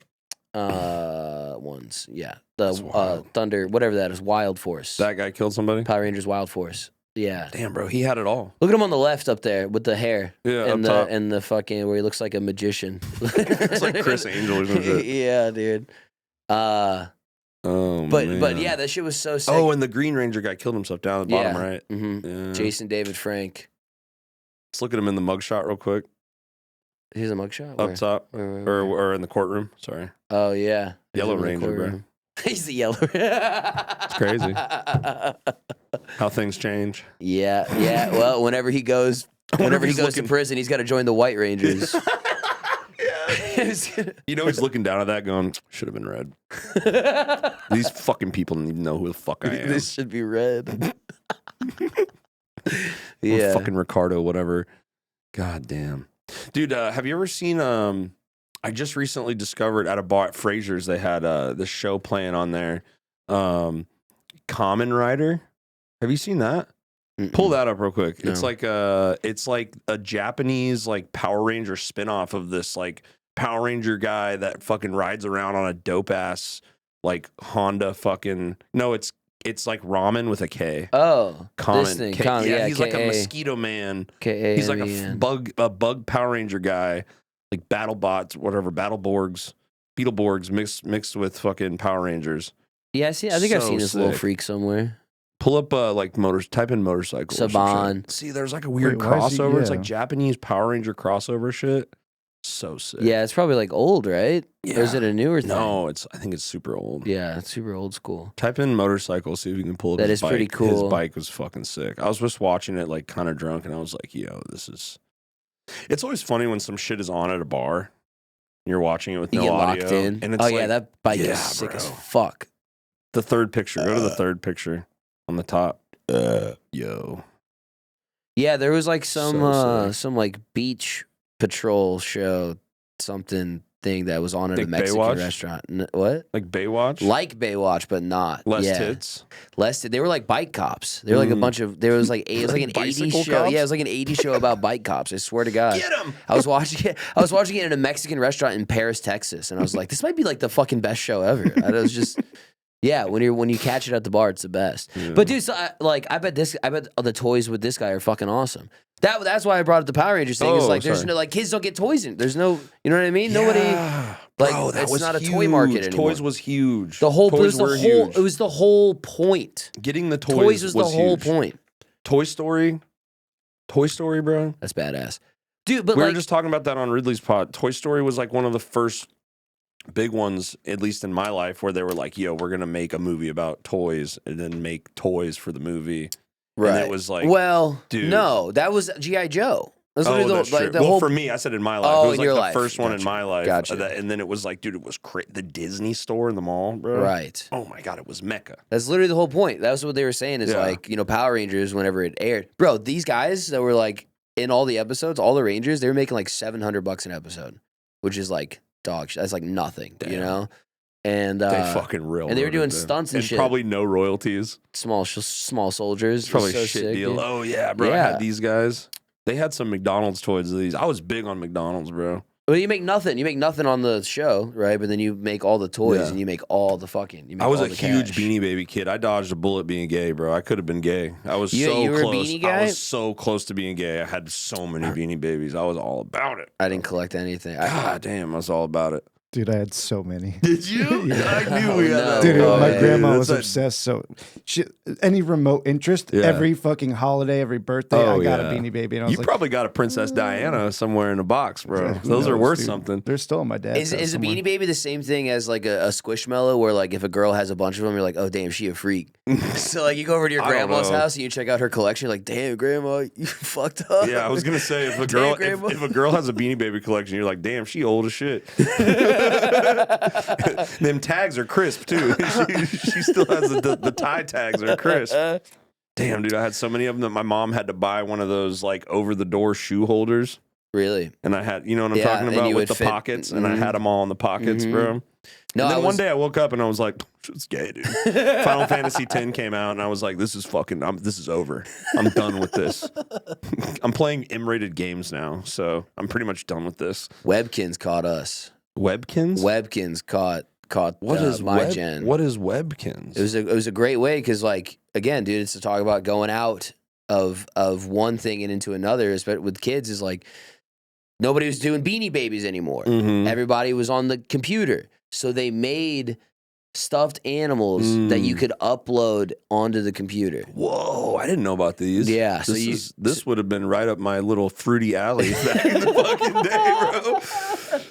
ones. Yeah. That's The wild. Thunder, whatever that is, Wild Force. That guy killed somebody? Power Rangers Wild Force. Yeah. Damn, bro. He had it all. Look at him on the left up there with the hair. Yeah, and up top. and the fucking where he looks like a magician. It's like Chris Angel or some shit. Yeah, dude. Oh, But man. yeah, that shit was so sick. Oh, and the Green Ranger guy killed himself down at the bottom right. Yeah. Jason David Frank. Let's look at him in the mugshot real quick. Here's a mugshot. Up Where? top. Where? Or in the courtroom. Sorry. Oh yeah, Yellow He's in the Ranger, bro. courtroom. He's the yellow. It's crazy. How things change. Yeah. Well, whenever he goes to prison, he's got to join the White Rangers. You know, he's looking down at that going, should have been red. These fucking people don't even know who the fuck I am. This should be red. Or fucking Ricardo, whatever. God damn. Dude, have you ever seen, I just recently discovered at a bar at Fraser's, they had this show playing on there, Kamen Rider. Have you seen that? Pull that up real quick. No. It's like a Japanese like Power Ranger spinoff of this like Power Ranger guy that fucking rides around on a dope ass like Honda fucking it's like ramen with a K. Oh, Kamen. this thing. Yeah, he's like a K-A. mosquito man. K-A-M-E-N. He's like a bug Power Ranger guy, like BattleBots, whatever, Battleborgs, Beetleborgs mixed with fucking Power Rangers. Yeah, see, I think I've So seen this little sick. freak somewhere. Pull up type in motorcycle. or some Saban. shit. See, there's like a weird Wait, why is he- crossover. It's yeah. like Japanese Power Ranger crossover shit. So sick. Yeah, it's probably like old, right? Or is Yeah. it a newer thing? No, I think it's super old. Yeah, it's super old school. Type in motorcycle, see if you can pull up That his is bike. pretty cool. His bike was fucking sick. I was just watching it like kind of drunk, and I was like, yo, this is... It's always funny when some shit is on at a bar, and you're watching it with You no get audio. locked in. And it's Oh, like, yeah, that bike yeah, is sick bro. as fuck. The third picture. Go to the third picture on the top. Yo. Yeah, there was like some So sick. some like beach patrol show something thing that was on at a Like Mexican Baywatch? restaurant. What? Like Baywatch? Like Baywatch, but not. Less yeah. tits? Less. They were like bike cops. They were like a bunch of. There was like it was like an 80s Bicycle show. cops? Yeah, it was like an 80s show about bike cops. I swear to God. Get 'em! I was watching it. I was watching it in a Mexican restaurant in Paris, Texas, and I was like, this might be like the fucking best show ever. I was just. Yeah, when you catch it at the bar, it's the best. Yeah. But dude, so I bet the toys with this guy are fucking awesome. That's why I brought up the Power Rangers thing. It's Oh, like there's sorry. no like kids don't get toys in. There's no, you know what I mean? Nobody Yeah. like Bro, that it's was not a huge. toy market anymore. Toys was huge. The whole toys were huge. it was the whole point. Getting the Toys was the whole huge. point. Toy Story, bro. That's badass, dude. But We like, were just talking about that on Ridley's pod. Toy Story was like one of the first big ones, at least in my life, where they were like, "Yo, we're gonna make a movie about toys, and then make toys for the movie." right? And it was like, well, dude. no, that was GI Joe. That's oh, literally that's the, true. like the Well, whole. for me, I said in my life, Oh, it was in like your the life. first one in Gotcha. my life. Gotcha. And then it was like, dude, it was the Disney store in the mall, bro. Right. Oh my god, it was Mecca. That's literally the whole point. That's what they were saying is Yeah. like, Power Rangers, whenever it aired. Bro, these guys that were like in all the episodes, all the Rangers, they were making like $700 an episode, which is like dog shit. That's like nothing, Damn. And They fucking real. and they were doing stunts and shit. Probably no royalties. small soldiers. It's probably so a shit sick, deal. dude. Oh yeah, bro. I Yeah. had these guys. They had some McDonald's toys of these. I was big on McDonald's, bro. Well, you make nothing. You make nothing on the show, right? But then you make all the toys Yeah. and you make all the fucking. You make I was all a the huge cash. Beanie Baby kid. I dodged a bullet being gay, bro. I could have been gay. I was You so were a close. Beanie guy? I was so close to being gay. I had so many Beanie Babies. I was all about it. I didn't collect anything. God damn, I was all about it. Dude, I had so many. Did you? Yeah. I knew we had no. that. Dude, Oh, my yeah, grandma was That's obsessed. So any remote interest, Yeah. every fucking holiday, every birthday, Oh, I got yeah. a Beanie Baby. And I was You like, probably got a Princess Diana somewhere in a box, bro. who Those are knows, worth dude? something. They're still in my dad's house Is a somewhere. Beanie Baby the same thing as like a Squishmallow, where like if a girl has a bunch of them, you're like, oh damn, she a freak. So like you go over to your I don't grandma's know. house and you check out her collection, you're like, damn, grandma, you fucked up. Yeah, I was gonna say if a Damn, girl Grandma. if a girl has a Beanie Baby collection, you're like, damn, she old as shit. Them tags are crisp too. she still has the tie tags are crisp. Damn, dude, I had so many of them that my mom had to buy one of those like over the door shoe holders, Really? and I had, you know what I'm Yeah, talking and about you with would the fit- pockets, and I had them all in the pockets, Mhm. bro. No, and I then one was- day I woke up and I was like, it's gay, dude. Final Fantasy X came out and I was like, this is fucking, this is over. I'm done with this. I'm playing M-rated games now, so I'm pretty much done with this. Webkins caught us. Webkins? Webkins caught What is my web, gen. What is Webkins? It was a great way because like again, dude, it's to talk about going out of one thing and into another. Especially with kids, is like nobody was doing Beanie Babies anymore. Mhm. Everybody was on the computer, so they made stuffed animals that you could upload onto the computer. Whoa, I didn't know about these. Yeah, so this would have been right up my little fruity alley back in the fucking day, bro.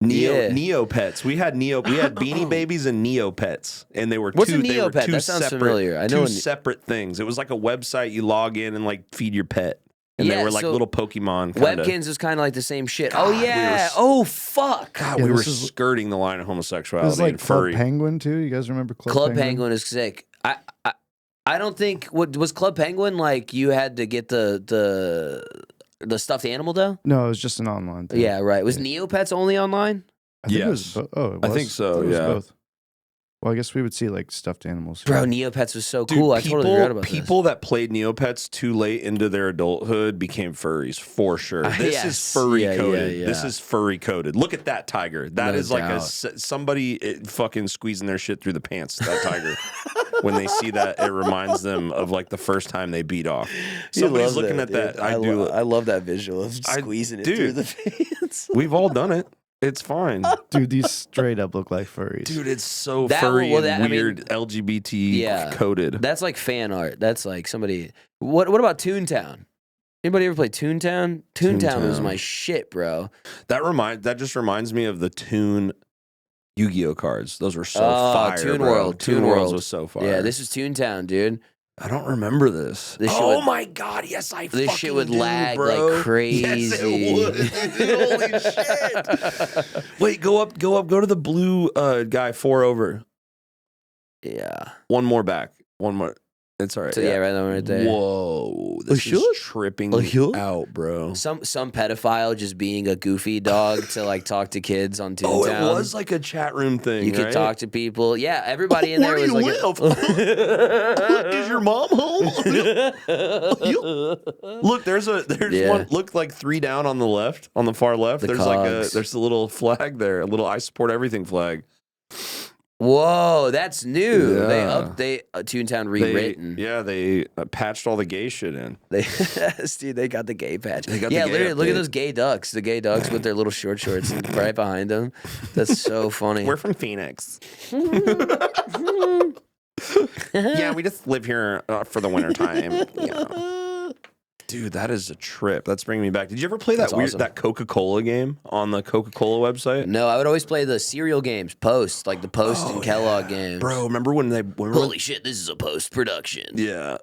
Yeah. Neopets. We had Beanie Babies and Neopets, and they were What's a they were Neopet? two That sounds separate, familiar. I know two separate things. It was like a website you log in and like feed your pet, and Yeah, they were like so little Pokemon. Kinda. Webkins was kind of like the same shit. God, Oh we were yeah. s- Oh fuck. God, Yeah, we were this is- skirting the line of It homosexuality was like and Club furry. Penguin too. You guys remember Club Penguin is sick. I don't think what was Club Penguin like. You had to get the stuffed animal though. No, it was just an online thing. Yeah, right. Was Neopets only online? I think it Yes. was. Oh, it I was? think so, thought it was yeah. both. Well, I guess we would see like stuffed animals. Bro, Neopets was so Dude, cool. I totally forgot about people that played Neopets too late into their adulthood became furries for sure. This Yes. is furry Yeah, coded. yeah, This yeah. is furry coded. Look at that tiger. That No is like doubt. somebody fucking squeezing their shit through the pants. That tiger. When they see that, it reminds them of like the first time they beat off. Somebody's looking at that. I do. I love that visual of I- squeezing it dude. through the pants. We've all done it. It's fine. Dude, these straight up look like furries. Dude, it's so That- furry well, and that- I mean, weird LGBT yeah. coded. That's like fan art. That's like somebody. What about Toontown? Anybody ever play Toontown? Toontown was Toontown. my shit, bro. That just reminds me of the Toon Yu-Gi-Oh cards. Those were so Oh, fire. Toon bro. World, Toon Toon Worlds World. was so fire. Yeah, this is Toontown, dude. I don't remember this. This shit oh would- my god, yes, I This fucking shit would do, lag bro. like crazy. Yes, it would. Holy shit. Wait, go to the blue guy 4 over. Yeah. One more back. One more. It's all right. So yeah, right, that one right there. Whoa, this is tripping me out, bro. Some pedophile just being a goofy dog to like talk to kids on Toontown. Oh, it was like a chat room thing. You could talk to people. Yeah, everybody in there was like. Is your mom home? Look, there's one. Look, like 3 down on the left, on the far left. There's cogs. there's a little flag there, a little I support everything flag. Whoa, that's new. Yeah. They Toontown rewritten. They patched all the gay shit in. Dude, they got the gay patch. They got the gay literally, look update. at those gay ducks. The gay ducks with their little short shorts right behind them. That's so funny. We're from Phoenix. Yeah, we just live here for the wintertime. Yeah. Dude, that is a trip. That's bringing me back. Did you ever play that that Coca-Cola game on the Coca-Cola website? No, I would always play the cereal games, Post, like the Post and Kellogg games. Bro, remember when they... Holy shit, this is a Post production. Yeah.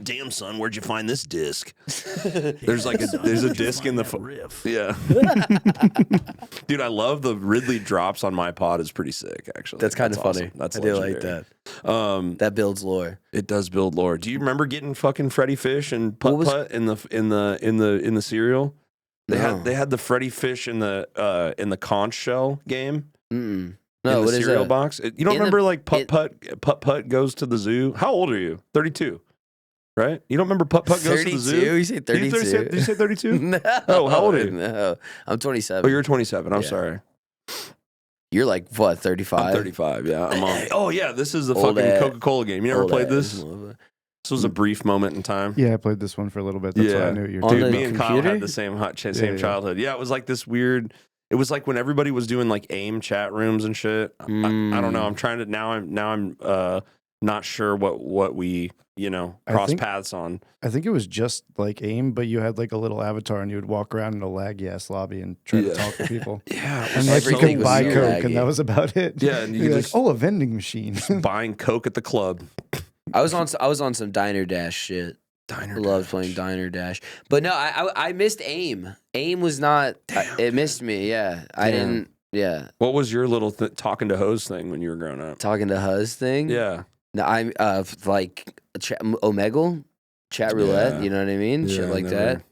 Damn, son, where'd you find this disc? There's like there's a disc in the... riff. Yeah. Dude, I love the Ridley drops on my pod. Is pretty sick, actually. That's kind of funny. That's I do legendary. like that. That builds lore. It does build lore. Do you remember getting fucking Freddy Fish and Putt Putt in the cereal? They had the Freddy Fish in the conch shell game. Mm-mm. No, what in the is cereal that? box. You don't remember like Putt Putt goes to the zoo? How old are you? 32. Right? You don't remember Putt Putt goes to the zoo? 32? You say 32? Did you say 32? No. Oh, how old are you? No, I'm 27. Oh, you're 27. I'm sorry. You're like, what, 35? I'm 35, yeah. I'm on. Oh, yeah, this is the Old fucking ass. Coca-Cola game. You never played this? This This was a brief moment in time. Yeah, I played this one for a little bit. That's why I knew you were On Dude, the me and Kyle computer? had the same childhood. Yeah, it was like this weird. It was like when everybody was doing like AIM chat rooms and shit. I don't know. I'm trying to now. I'm not sure what we cross paths on. I think it was just like AIM, but you had like a little avatar and you would walk around in a laggy ass lobby and try to talk to people. Yeah, And like you Everything could was buy so Coke laggy. and that was about it. Yeah, and you You're could like, just- oh, a vending machine. buying Coke at the club. I was on some Diner Dash shit. I loved playing Diner Dash. But no, I missed AIM. AIM was not, it missed me, yeah. I didn't, yeah. What was your little talking to hoes thing when you were growing up? Talking to Huz thing? Yeah. No, I'm like Omegle, chat roulette, Yeah. you know what I mean? Shit like that.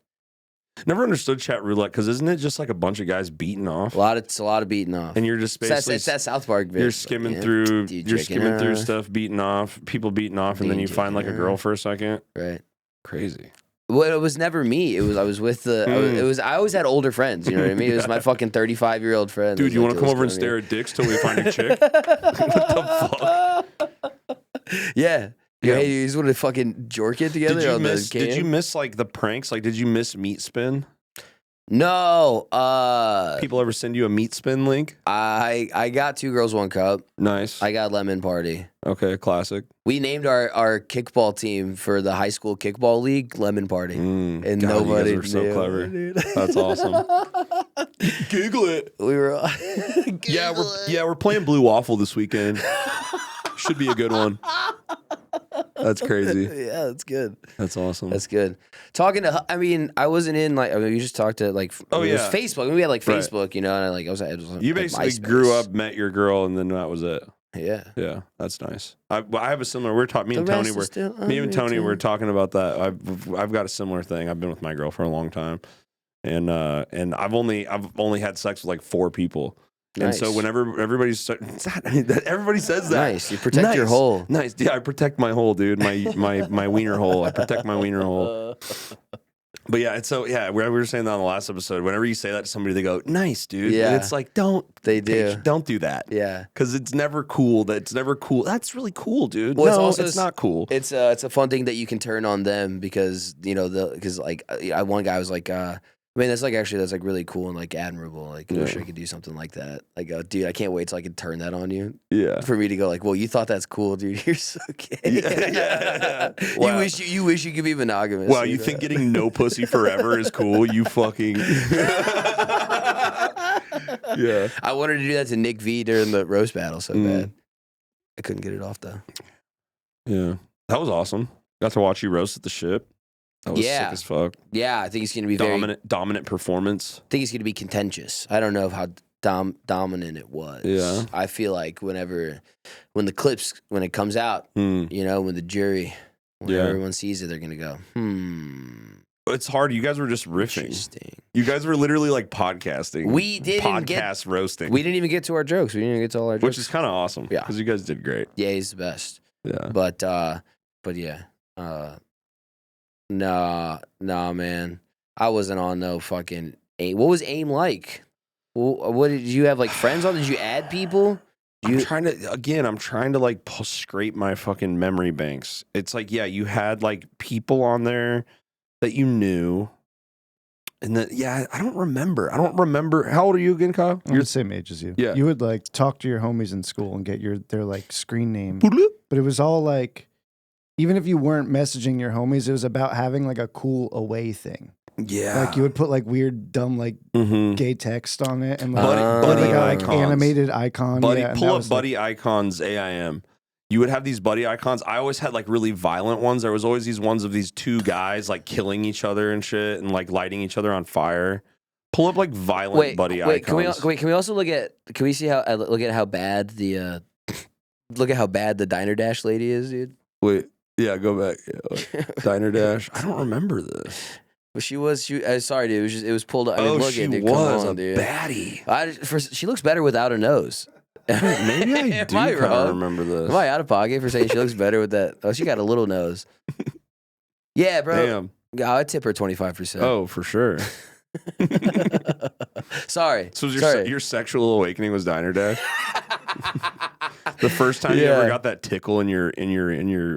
Never understood chat roulette because isn't it just like a bunch of guys beating off? It's a lot of beating off. And you're just basically It's that South Park bit. you're skimming through stuff, beating off, people beating off, and then you find like a girl for a second. Right. Crazy. Well, it was never me. I was with the. I always had older friends. You know what I mean? It was my fucking 35-year-old friend. Dude, you want to come over and stare at dicks till we find a chick? What the fuck? Yeah. Yeah. Hey, you just want to fucking jork it together on the can? Did you miss like the pranks? Like, did you miss Meat Spin? No. People ever send you a Meat Spin link? I got 2 girls, 1 cup. Nice. I got lemon party. Okay, classic. We named our kickball team for the high school kickball league Lemon Party, and God, nobody you guys are so knew. clever. Dude. That's awesome. Google it. We were We're playing Blue Waffle this weekend. Should be a good one. That's crazy. Yeah, that's good. That's awesome. That's good. Talking to, I mean, I wasn't in like, I mean, we just talked to like, Oh, it was yeah. Facebook. I mean, we had like Right. Facebook, you know, and like, it was You like, basically MySpace. grew up, met your girl, and then that was it. Yeah. Yeah, that's nice. I have a similar. We're talking. Me and The Tony rest were. is still Me and Tony unwritten. were talking about that. I've got a similar thing. I've been with my girl for a long time, and I've only had sex with like 4 people. And so Nice. whenever everybody says that. Nice. You protect your hole. Nice. Yeah, I protect my hole, dude. My wiener hole. I protect my wiener hole. But yeah, it's so yeah. We were saying that on the last episode. Whenever you say that to somebody, they go, "Nice, dude." Yeah. And it's like, don't do that. Yeah. Because it's never cool. That's never cool. That's really cool, dude. Well, it's no, also it's not cool. It's a fun thing that you can turn on them because, you know, because like one guy was like, I mean, that's like really cool and like admirable. Like, I wish I could do something like that. Like, dude, I can't wait till I can turn that on you. Yeah. For me to go like, well, you thought that's cool, dude. You're so gay. Yeah. Wow. You wish you could be monogamous. Wow, you think getting no pussy forever is cool? You fucking. Yeah. I wanted to do that to Nick V during the roast battle so bad. I couldn't get it off though. Yeah. That was awesome. Got to watch you roast at the ship. That was sick as fuck. Yeah, I think he's gonna be Dominant performance. I think he's gonna be contentious. I don't know how dominant it was. Yeah. I feel like when it comes out, when the jury, when everyone sees it, they're gonna go, It's hard. You guys were just riffing. Interesting. You guys were literally like podcasting. We didn't podcast roasting. We didn't even get to our jokes. We didn't even get to all our jokes. Which is kind of awesome. Yeah. Because you guys did great. Yeah, he's the best. Yeah. But yeah. Nah, man. I wasn't on no fucking AIM. What was AIM like? What did you have, like, friends on? Did you add people? I'm trying to like scrape my fucking memory banks. It's like, yeah, you had like people on there that you knew. And then, yeah, I don't remember. How old are you again, Kyle? You're the same age as you. Yeah. You would like talk to your homies in school and get their like screen name. But it was all like, even if you weren't messaging your homies, it was about having like a cool away thing. Yeah. Like you would put like weird, dumb, like gay text on it and like, buddy like icons. Animated icon. Pull up buddy icons AIM. You would have these buddy icons. I always had like really violent ones. There was always these ones of these two guys like killing each other and shit and like lighting each other on fire. Pull up like violent buddy icons. Can we also look at how bad the Diner Dash lady is, dude? Wait, yeah, go back. Yeah, Diner Dash. I don't remember this. Well, sorry, dude. It was pulled up. I mean, Oh, look she at it, was come on, a dude. baddie. She looks better without a nose. Maybe I do kind of remember this. Am I out of pocket for saying she looks better with that? Oh, she got a little nose. Yeah, bro. Damn. Yeah, I'd tip her 25%. Oh, for sure. Sorry. So your sexual awakening was Diner Dash? The first time you ever got that tickle in your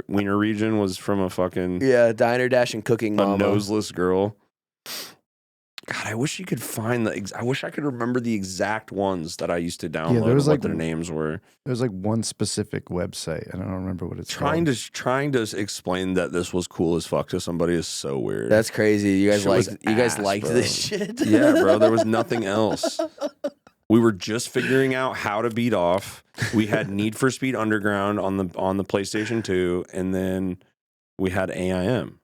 wiener region was from a fucking Diner Dash and Cooking Mama. A noseless girl. God, I wish you could find I wish I could remember the exact ones that I used to download. There was and like what their names were. There was like one specific website. I don't remember what it's trying called. Trying to explain that this was cool as fuck to somebody is so weird. That's crazy. You guys Shit liked bro. this shit. Yeah, bro. There was nothing else. We were just figuring out how to beat off. We had Need for Speed Underground on the PlayStation 2, and then we had AIM.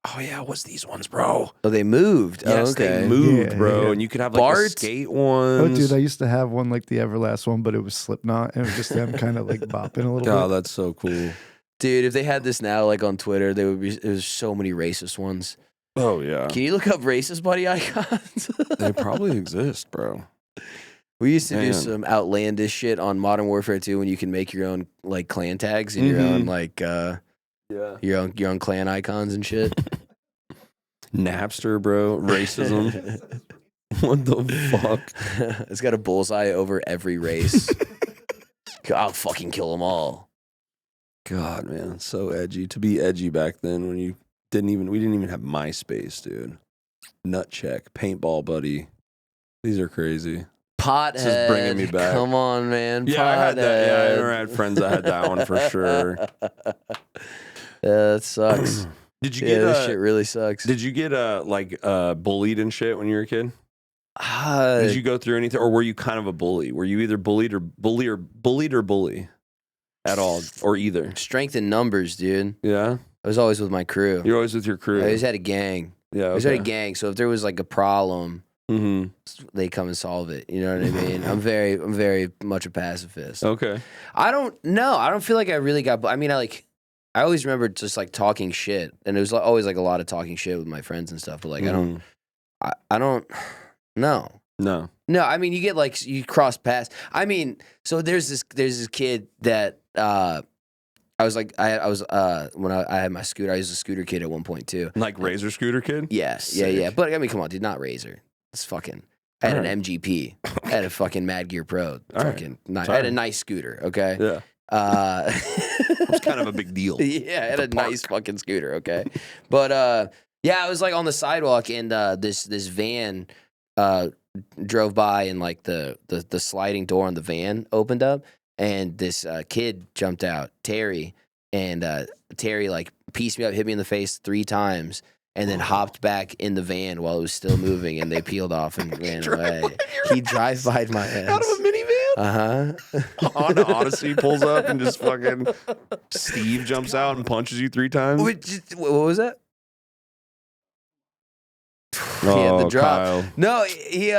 Oh yeah, it was these ones, bro. Oh, they moved. Yes, okay. they moved, bro. Yeah. And you could have like Bart? the skate ones. Oh, dude, I used to have one like the Everlast one, but it was Slipknot, and it was just them kind of like bopping a little Oh, bit. that's so cool. Dude, if they had this now, like on Twitter, there's so many racist ones. Oh yeah. Can you look up racist buddy icons? They probably exist, bro. We used to do some outlandish shit on Modern Warfare 2 when you can make your own like clan tags and your own like your own clan icons and shit. Napster, bro. Racism. What the fuck? It's got a bullseye over every race. I'll fucking kill them all. God, man, so edgy. To be edgy back then when we didn't even have MySpace, dude. Nut check, paintball buddy. These are crazy. Pothead. This is bringing me back. Come on, man. Yeah, Pothead. I had that. Yeah, I never had friends that had that one for sure. That sucks. Did you get this shit really sucks. Did you get bullied and shit when you were a kid? Did you go through anything, or were you kind of a bully? Were you either bullied or bully at all, or either? Strength in numbers, dude. Yeah, I was always with my crew. you're always with your crew. I always had a gang. Yeah, I always had a gang. So if there was like a problem, they come and solve it. You know what I mean? I'm very much a pacifist. Okay. I don't know. I don't feel like I really got. I mean, I always remember just like talking shit, and it was always like a lot of talking shit with my friends and stuff. But like, I don't. No. I mean, you get like you cross paths. I mean, so there's this kid that I was like when I had my scooter, I was a scooter kid at one point too. Like Razor Scooter Kid? Yeah. But I mean, come on, dude, not Razor. It's fucking. I had an MGP. I had a fucking Mad Gear Pro. Fucking nice. I had a nice scooter. Okay. Yeah. It was kind of a big deal. Yeah, I had a nice fucking scooter. Okay. But yeah, I was like on the sidewalk, and this van drove by, and like the sliding door on the van opened up, and this kid jumped out, Terry, and Terry like pieced me up, hit me in the face 3 times, and then hopped back in the van while it was still moving, and they peeled off and ran away. He drive-by'd my ass. Out of a minivan? On Odyssey, pulls up and just fucking Steve jumps out and punches you 3 times. What was that? Oh, The drop. Kyle. No, he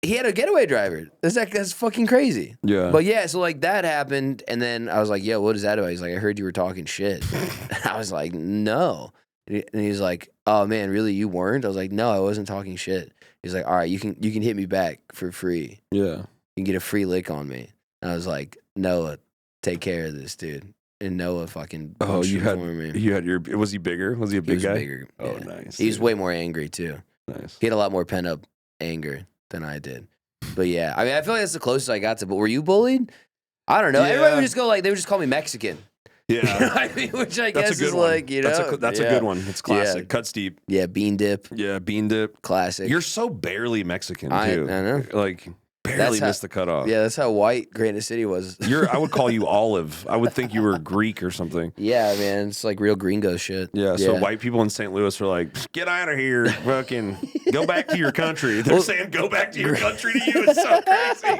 He had a getaway driver. That's fucking crazy. Yeah. But yeah, so like that happened, and then I was like, "Yo, what is that about?" He's like, "I heard you were talking shit." And I was like, "No," and he's like, "Oh man, really? You weren't?" I was like, "No, I wasn't talking shit." He's like, "All right, you can hit me back for free. Yeah. You can get a free lick on me." And I was like, "Noah, take care of this, dude." And Noah fucking You for me. had your. Was he bigger? Was he a big guy? Bigger. Oh, Yeah. nice. He was dude. way more angry too. Nice. He had a lot more pent up anger than I did. But yeah, I mean, I feel like that's the closest I got to. But were you bullied? I don't know. Yeah. Everybody would just go like they would just call me Mexican. Yeah. You know what I mean? Which I That's guess a good is one. like, you know, That's a good one. It's classic. Cuts deep. Yeah, bean dip, Yeah, bean dip. classic. You're so barely Mexican too. I know. Like barely That's how- missed the cutoff. Yeah, that's how white Granite City was. I would call you Olive. I would think you were Greek or something. Yeah, man, it's like real gringo shit. Yeah, so white people in St. Louis are like, get out of here, fucking go back to your country. They're saying go back to your country to you. It's so crazy.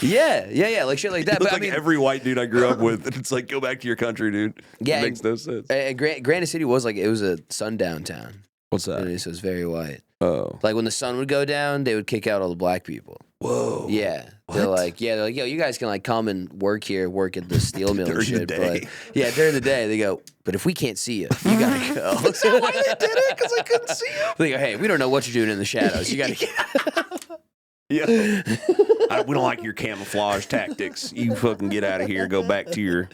yeah, like shit like that. It looks But I like mean, every white dude I grew up with, it's like go back to your country, dude. Yeah, It makes no sense. Granite City was like, it was a sundown town. What's that? And so it was very white. Oh. Like when the sun would go down, they would kick out all the black people. Whoa. Yeah. What? They're like, yo, you guys can like come and work here, work at the steel mill and During the shit. day. But yeah, during the day, they go, but if we can't see you, you gotta go. Why they did it? Because I couldn't see him. They go, hey, we don't know what you're doing in the shadows. You gotta get Yeah. We don't like your camouflage tactics. You fucking get out of here. Go back to your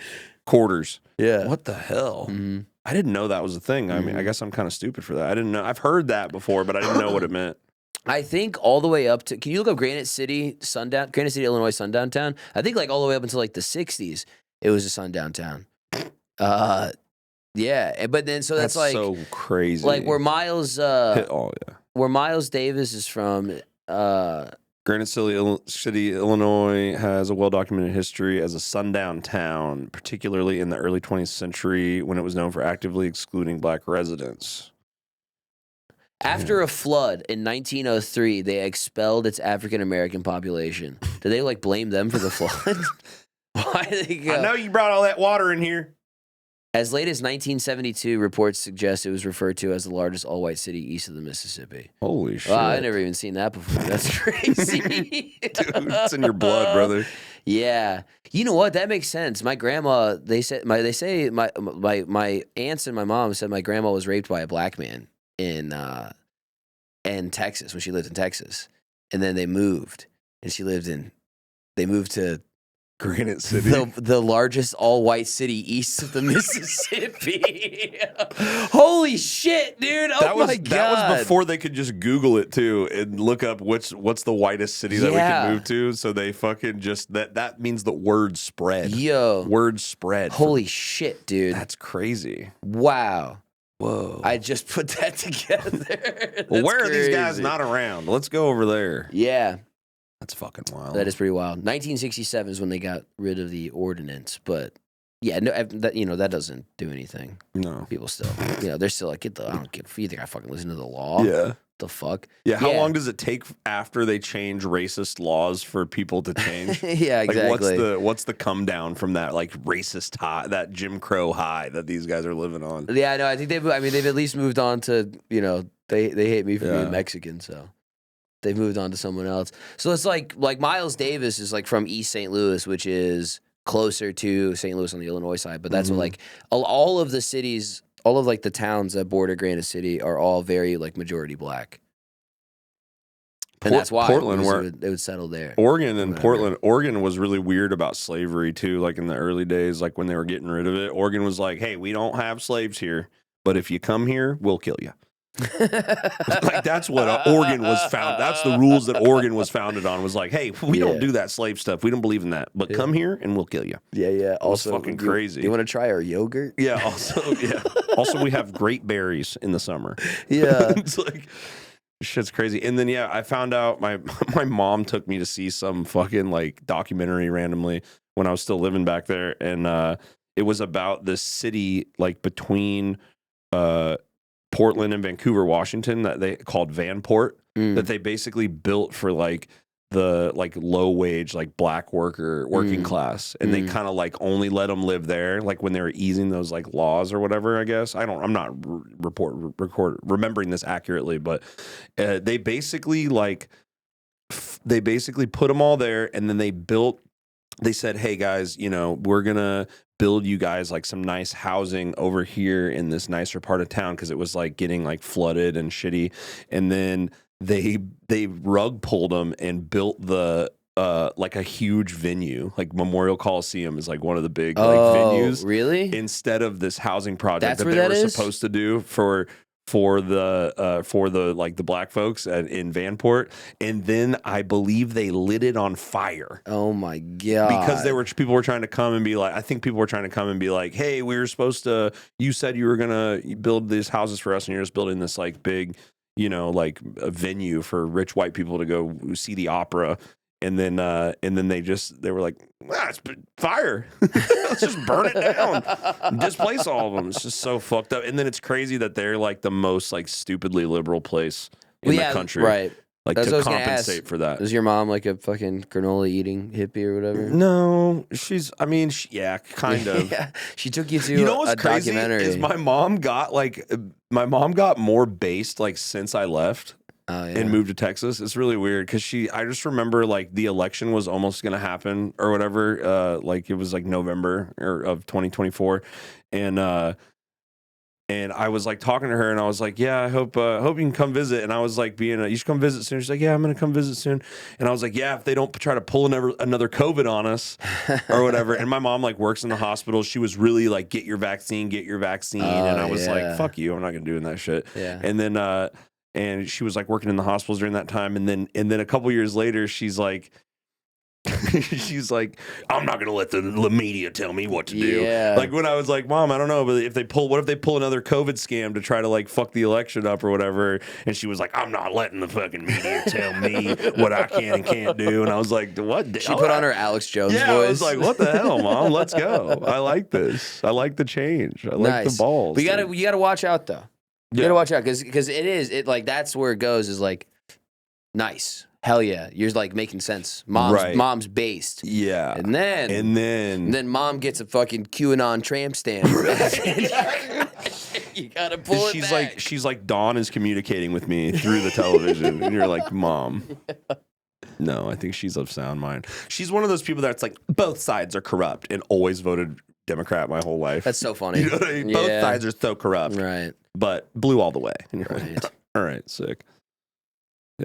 quarters. Yeah. What the hell? Mhm. I didn't know that was a thing. I mean, I guess I'm kind of stupid for that. I didn't know. I've heard that before, but I didn't know what it meant. I think all the way up to, can you look up Granite City, Illinois, sundown town? I think like all the way up until like the 60s, it was a sundown town. Yeah. But then, so that's like, so crazy. like where Miles Davis is from, Granite City, Illinois has a well-documented history as a sundown town, particularly in the early 20th century when it was known for actively excluding black residents. after a flood in 1903, they expelled its African American population. Did they like blame them for the flood? Why did they go? I know you brought all that water in here. As late as 1972, reports suggest it was referred to as the largest all-white city east of the Mississippi. Holy shit. Wow, I've never even seen that before. That's crazy. Dude, it's in your blood, brother. Yeah. You know what? That makes sense. My grandma, my aunts and my mom said my grandma was raped by a black man in Texas when she lived in Texas. And then they moved. And they moved to Granite City. the largest all-white city east of the Mississippi. Holy shit, dude! Oh my god! That was before they could just Google it too and look up what's the whitest city that we can move to. So they fucking just that means the word spread. Yo, word spread. Holy shit, dude! That's crazy. Wow. Whoa! I just put that together. Well, where are these guys crazy. not around? Let's go over there. Yeah. That's fucking wild. That is pretty wild. 1967 is when they got rid of the ordinance, but yeah, no, that doesn't do anything. No. People still, they're still like, I don't get. You think I fucking listen to the law? Yeah. The fuck? Yeah. How long does it take after they change racist laws for people to change? Yeah, exactly. Like what's the come down from that like racist high, that Jim Crow high that these guys are living on? Yeah, no, I think they've at least moved on to, they hate me for being Mexican, so. They've moved on to someone else. So it's like Miles Davis is like from East St. Louis, which is closer to St. Louis on the Illinois side. But that's what like all of the cities, all of like the towns that border Granite City are all very like majority black. And that's why Portland, where they would settle there. Oregon and Whatever. Portland. Oregon was really weird about slavery too. Like in the early days, like when they were getting rid of it, Oregon was like, "Hey, we don't have slaves here, but if you come here, we'll kill you." Like that's what Oregon was found. That's the rules that Oregon was founded on. Was like, hey, we don't do that slave stuff. We don't believe in that. But come here and we'll kill you. Yeah. Also, fucking crazy. You want to try our yogurt? Yeah. Also, we have great berries in the summer. Yeah. It's like shit's crazy. And then I found out my mom took me to see some fucking like documentary randomly when I was still living back there, and it was about this city like between Portland and Vancouver, Washington, that they called Vanport, that they basically built for like like low wage, like black working class, and they kind of like only let them live there, like when they were easing those like laws or whatever. I guess I'm not remembering this accurately, but they basically put them all there, and then they said, hey guys, we're gonna build you guys like some nice housing over here in this nicer part of town, because it was like getting like flooded and shitty. And then they rug pulled them and built the like a huge venue, like Memorial Coliseum is like one of the big like venues. Really? Instead of this housing project That's that where they that were is? supposed to do for the like the black folks in Vanport, and then I believe they lit it on fire. Oh my god! Because people were trying to come and be like, I think people were trying to come and be like, hey, we were supposed to. You said you were gonna build these houses for us, and you're just building this like big, like a venue for rich white people to go see the opera. And then they were like, it's fire. Let's just burn it down, displace all of them. It's just so fucked up. And then it's crazy that they're like the most like stupidly liberal place in the country, right? Like That's to compensate for that. Is your mom like a fucking granola eating hippie or whatever? No, yeah, kind of. Yeah, she took you to What's a crazy documentary. is my mom got more based like since I left. Oh, yeah. And moved to Texas. It's really weird because I just remember like the election was almost going to happen or whatever. Like it was like November of 2024. And I was like talking to her and I was like, yeah, I hope you can come visit. And I was like you should come visit soon. She's like, yeah, I'm going to come visit soon. And I was like, yeah, if they don't try to pull another COVID on us or whatever. And my mom like works in the hospital. She was really like, get your vaccine. And I was like, fuck you. I'm not going to do that shit. Yeah. And then, and she was like working in the hospitals during that time. And then a couple years later, she's like, I'm not gonna let the media tell me what to do. Yeah. Like when I was like, Mom, I don't know, but what if they pull another COVID scam to try to like fuck the election up or whatever? And she was like, I'm not letting the fucking media tell me what I can and can't do. And I was like, what? She put on her Alex Jones voice. I was like, what the hell, Mom? Let's go. I like this. I like the change. I like the balls. But you gotta watch out though. You gotta watch out because it that's where it goes is like nice. Hell yeah. You're like making sense. Mom's based. Yeah. And then mom gets a fucking QAnon tramp stamp. You gotta pull it back. She's like, Dawn is communicating with me through the television. And you're like, Mom. No, I think she's of sound mind. She's one of those people that's like, both sides are corrupt and always voted Democrat my whole life. That's so funny. You know what I mean? Both sides are so corrupt. Right. But blue all the way. And you're Right. like, all right, sick.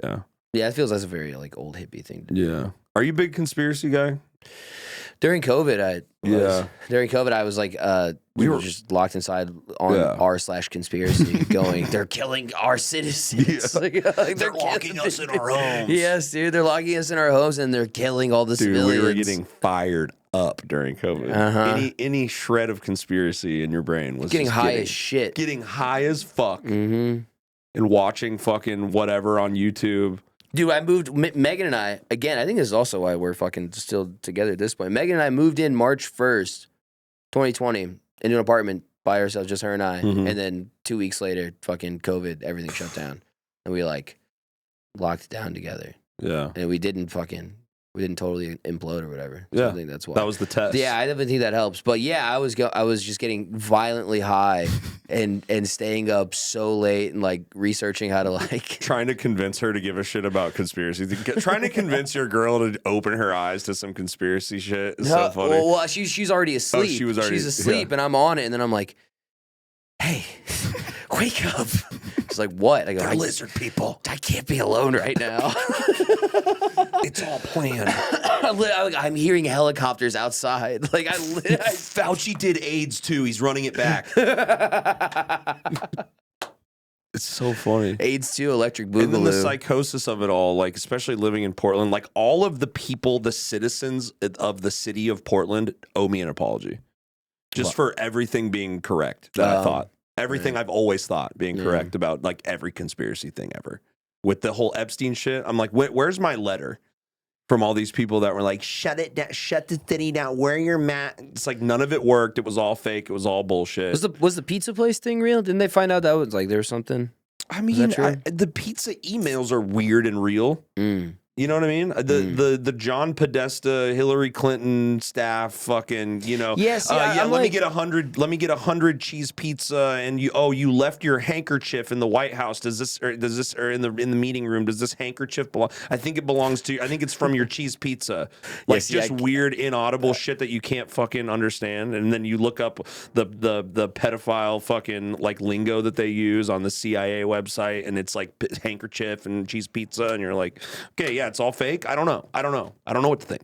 Yeah. Yeah, it feels like a very like old hippie thing to do. Yeah. Are you a big conspiracy guy? During COVID, I was like, we were just locked inside on r/conspiracy going, they're killing our citizens. Yeah. They're locking us in our homes. Yes, dude, they're locking us in our homes and they're killing all the civilians. We were getting fired up during COVID. Uh-huh. Any shred of conspiracy in your brain was getting just high as shit. Getting high as fuck. Mm-hmm. And watching fucking whatever on YouTube. Dude, I moved, Megan and I, again, I think this is also why we're fucking still together at this point. Megan and I moved in March 1st, 2020, into an apartment by ourselves, just her and I. Mm-hmm. And then 2 weeks later, fucking COVID, everything shut down. And we like locked it down together. Yeah. And we didn't totally implode or whatever. So Yeah. I think that's why. That was the test. Yeah, I definitely think that helps. But yeah, I was just getting violently high and staying up so late and like researching how to like trying to convince her to give a shit about conspiracy. Trying to convince your girl to open her eyes to some conspiracy shit is so funny. Well, she's already asleep. She's asleep, and I'm on it, and then I'm like, "Hey, wake up!" She's like, "What?" I go, "They're lizard people. I can't be alone right now." It's all planned. I'm hearing helicopters outside. Like Fauci did AIDS too. He's running it back. It's so funny. AIDS too, electric boogaloo. And then the psychosis of it all, like especially living in Portland, like all of the people, the citizens of the city of Portland owe me an apology. Just for everything being correct that I thought. Everything I've always thought being correct about like every conspiracy thing ever. With the whole Epstein shit, I'm like, where's my letter from all these people that were like, shut it down, shut the city down, wear your mask. It's like none of it worked. It was all fake. It was all bullshit. Was the pizza place thing real? Didn't they find out that was like there was something? I mean, the pizza emails are weird and real. Mm. You know what I mean? The John Podesta, Hillary Clinton staff, fucking, you know. Yes, let me get 100. Let me get 100 cheese pizza, and you left your handkerchief in the White House. Does this or in the meeting room? Does this handkerchief belong? I think it belongs to. I think it's from your cheese pizza. Like weird inaudible shit that you can't fucking understand. And then you look up the pedophile fucking like lingo that they use on the CIA website, and it's like handkerchief and cheese pizza, and you're like, okay, yeah. It's all fake. I don't know what to think.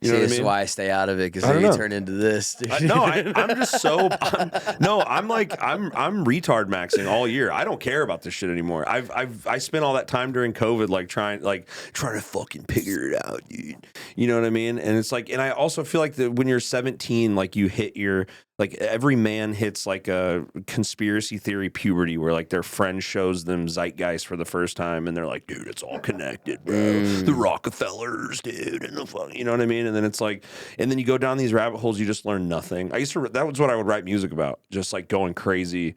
You know what I this mean? is why I stay out of it, because then you turn into this. I'm just so. I'm retard maxing all year. I don't care about this shit anymore. I spent all that time during COVID trying to fucking figure it out, dude. You know what I mean? And it's like, and I also feel like that when you're 17, like you hit your. Like every man hits like a conspiracy theory puberty where like their friend shows them Zeitgeist for the first time and they're like, dude, it's all connected, bro. The Rockefellers, dude, and the fuck, you know what I mean? And then it's like, and then you go down these rabbit holes, you just learn nothing. That was what I would write music about, just like going crazy.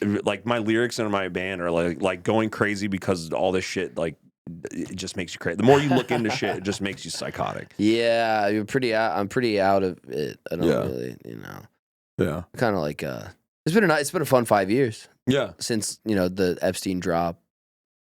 Like my lyrics in my band are like going crazy because all this shit like it just makes you crazy. The more you look into shit, it just makes you psychotic. Yeah, I'm pretty out of it. I don't really, you know. Yeah, kind of like it's been a fun 5 years. Yeah, since the Epstein drop,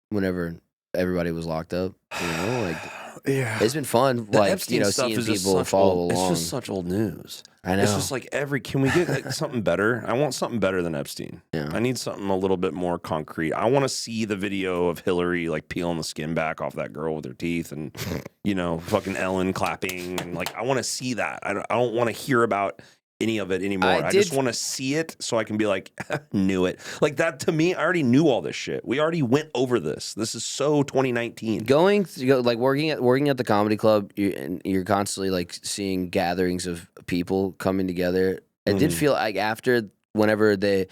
whenever everybody was locked up, yeah, it's been fun. The like Epstein seeing stuff people follow along. It's just such old news. I know. It's just like can we get like, something better? I want something better than Epstein. Yeah. I need something a little bit more concrete. I want to see the video of Hillary like peeling the skin back off that girl with her teeth, and fucking Ellen clapping, and like I want to see that. I don't want to hear about any of it anymore. I just want to see it so I can be like, knew it. Like that to me, I already knew all this shit. We already went over this. This is so 2019. Working at the comedy club, you're constantly like seeing gatherings of people coming together. It did feel like after whenever the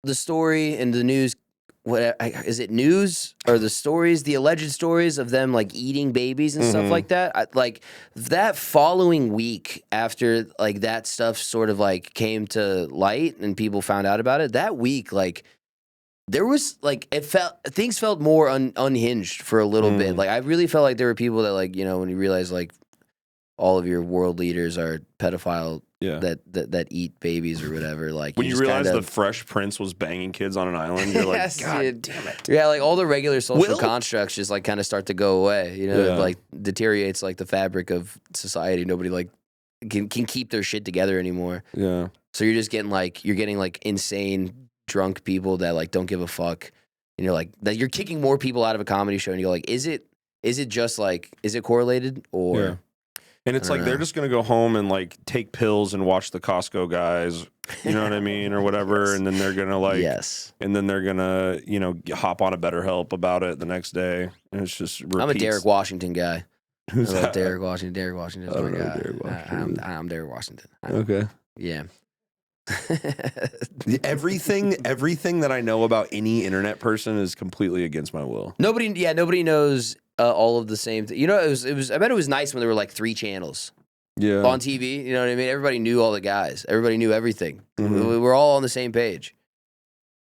story and the news. Is it news or the alleged stories of them like eating babies and stuff like that? Like that following week after like that stuff sort of like came to light and people found out about it, that week like there was like things felt more unhinged for a little bit. Like I really felt like there were people that like when you realize like all of your world leaders are pedophile. Yeah. That eat babies or whatever. Like when you realize the Fresh Prince was banging kids on an island, you're like, God damn it. Yeah, like all the regular social constructs just like kind of start to go away. Like deteriorates like the fabric of society. Nobody like can keep their shit together anymore. Yeah. So you're just getting like insane drunk people that like don't give a fuck. And you're like that you're kicking more people out of a comedy show, and you go like, is it just like is it correlated or? Yeah. And it's like they're just going to go home and like take pills and watch the Costco guys, you know what I mean, or whatever. And then they're going to and then they're going to, hop on a BetterHelp about it the next day. And it's just repeats. I'm a Derek Washington guy. Who's that? Derek Washington. Derek Washington's my guy. Derek Washington. I'm Derek Washington. Okay. Yeah. Everything that I know about any internet person is completely against my will. Nobody knows all of the same thing. It was. I bet it was nice when there were like 3 channels. Yeah. On TV, you know what I mean? Everybody knew all the guys. Everybody knew everything. Mm-hmm. We were all on the same page.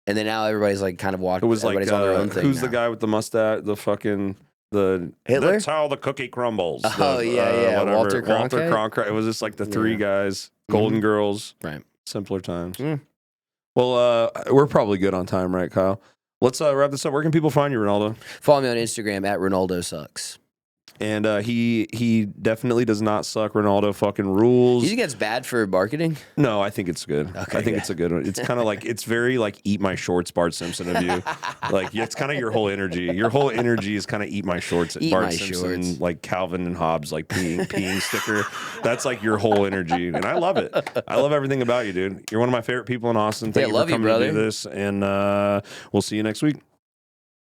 And then now everybody's like kind of watching. It was like everybody's on their own thing. Who's the guy with the mustache? The fucking Hitler. That's how the cookie crumbles. Yeah. Walter Cronkite. It was just like the 3 guys, Golden Girls, right? Simpler times. Well, we're probably good on time, right, Kyle? Let's wrap this up. Where can people find you, Ronaldo? Follow me on Instagram at Ronaldo Sucks. And he definitely does not suck. Ronaldo fucking rules. You think that's bad for marketing? No, I think it's good. Okay, I think it's a good one. It's kind of like, it's very like eat my shorts Bart Simpson of you. Like it's kind of your whole energy. Your whole energy is kind of eat my shorts at Bart Simpson, shorts. Like Calvin and Hobbes, like peeing sticker. That's like your whole energy. And I love it. I love everything about you, dude. You're one of my favorite people in Austin. Thank you for coming to do this. And we'll see you next week.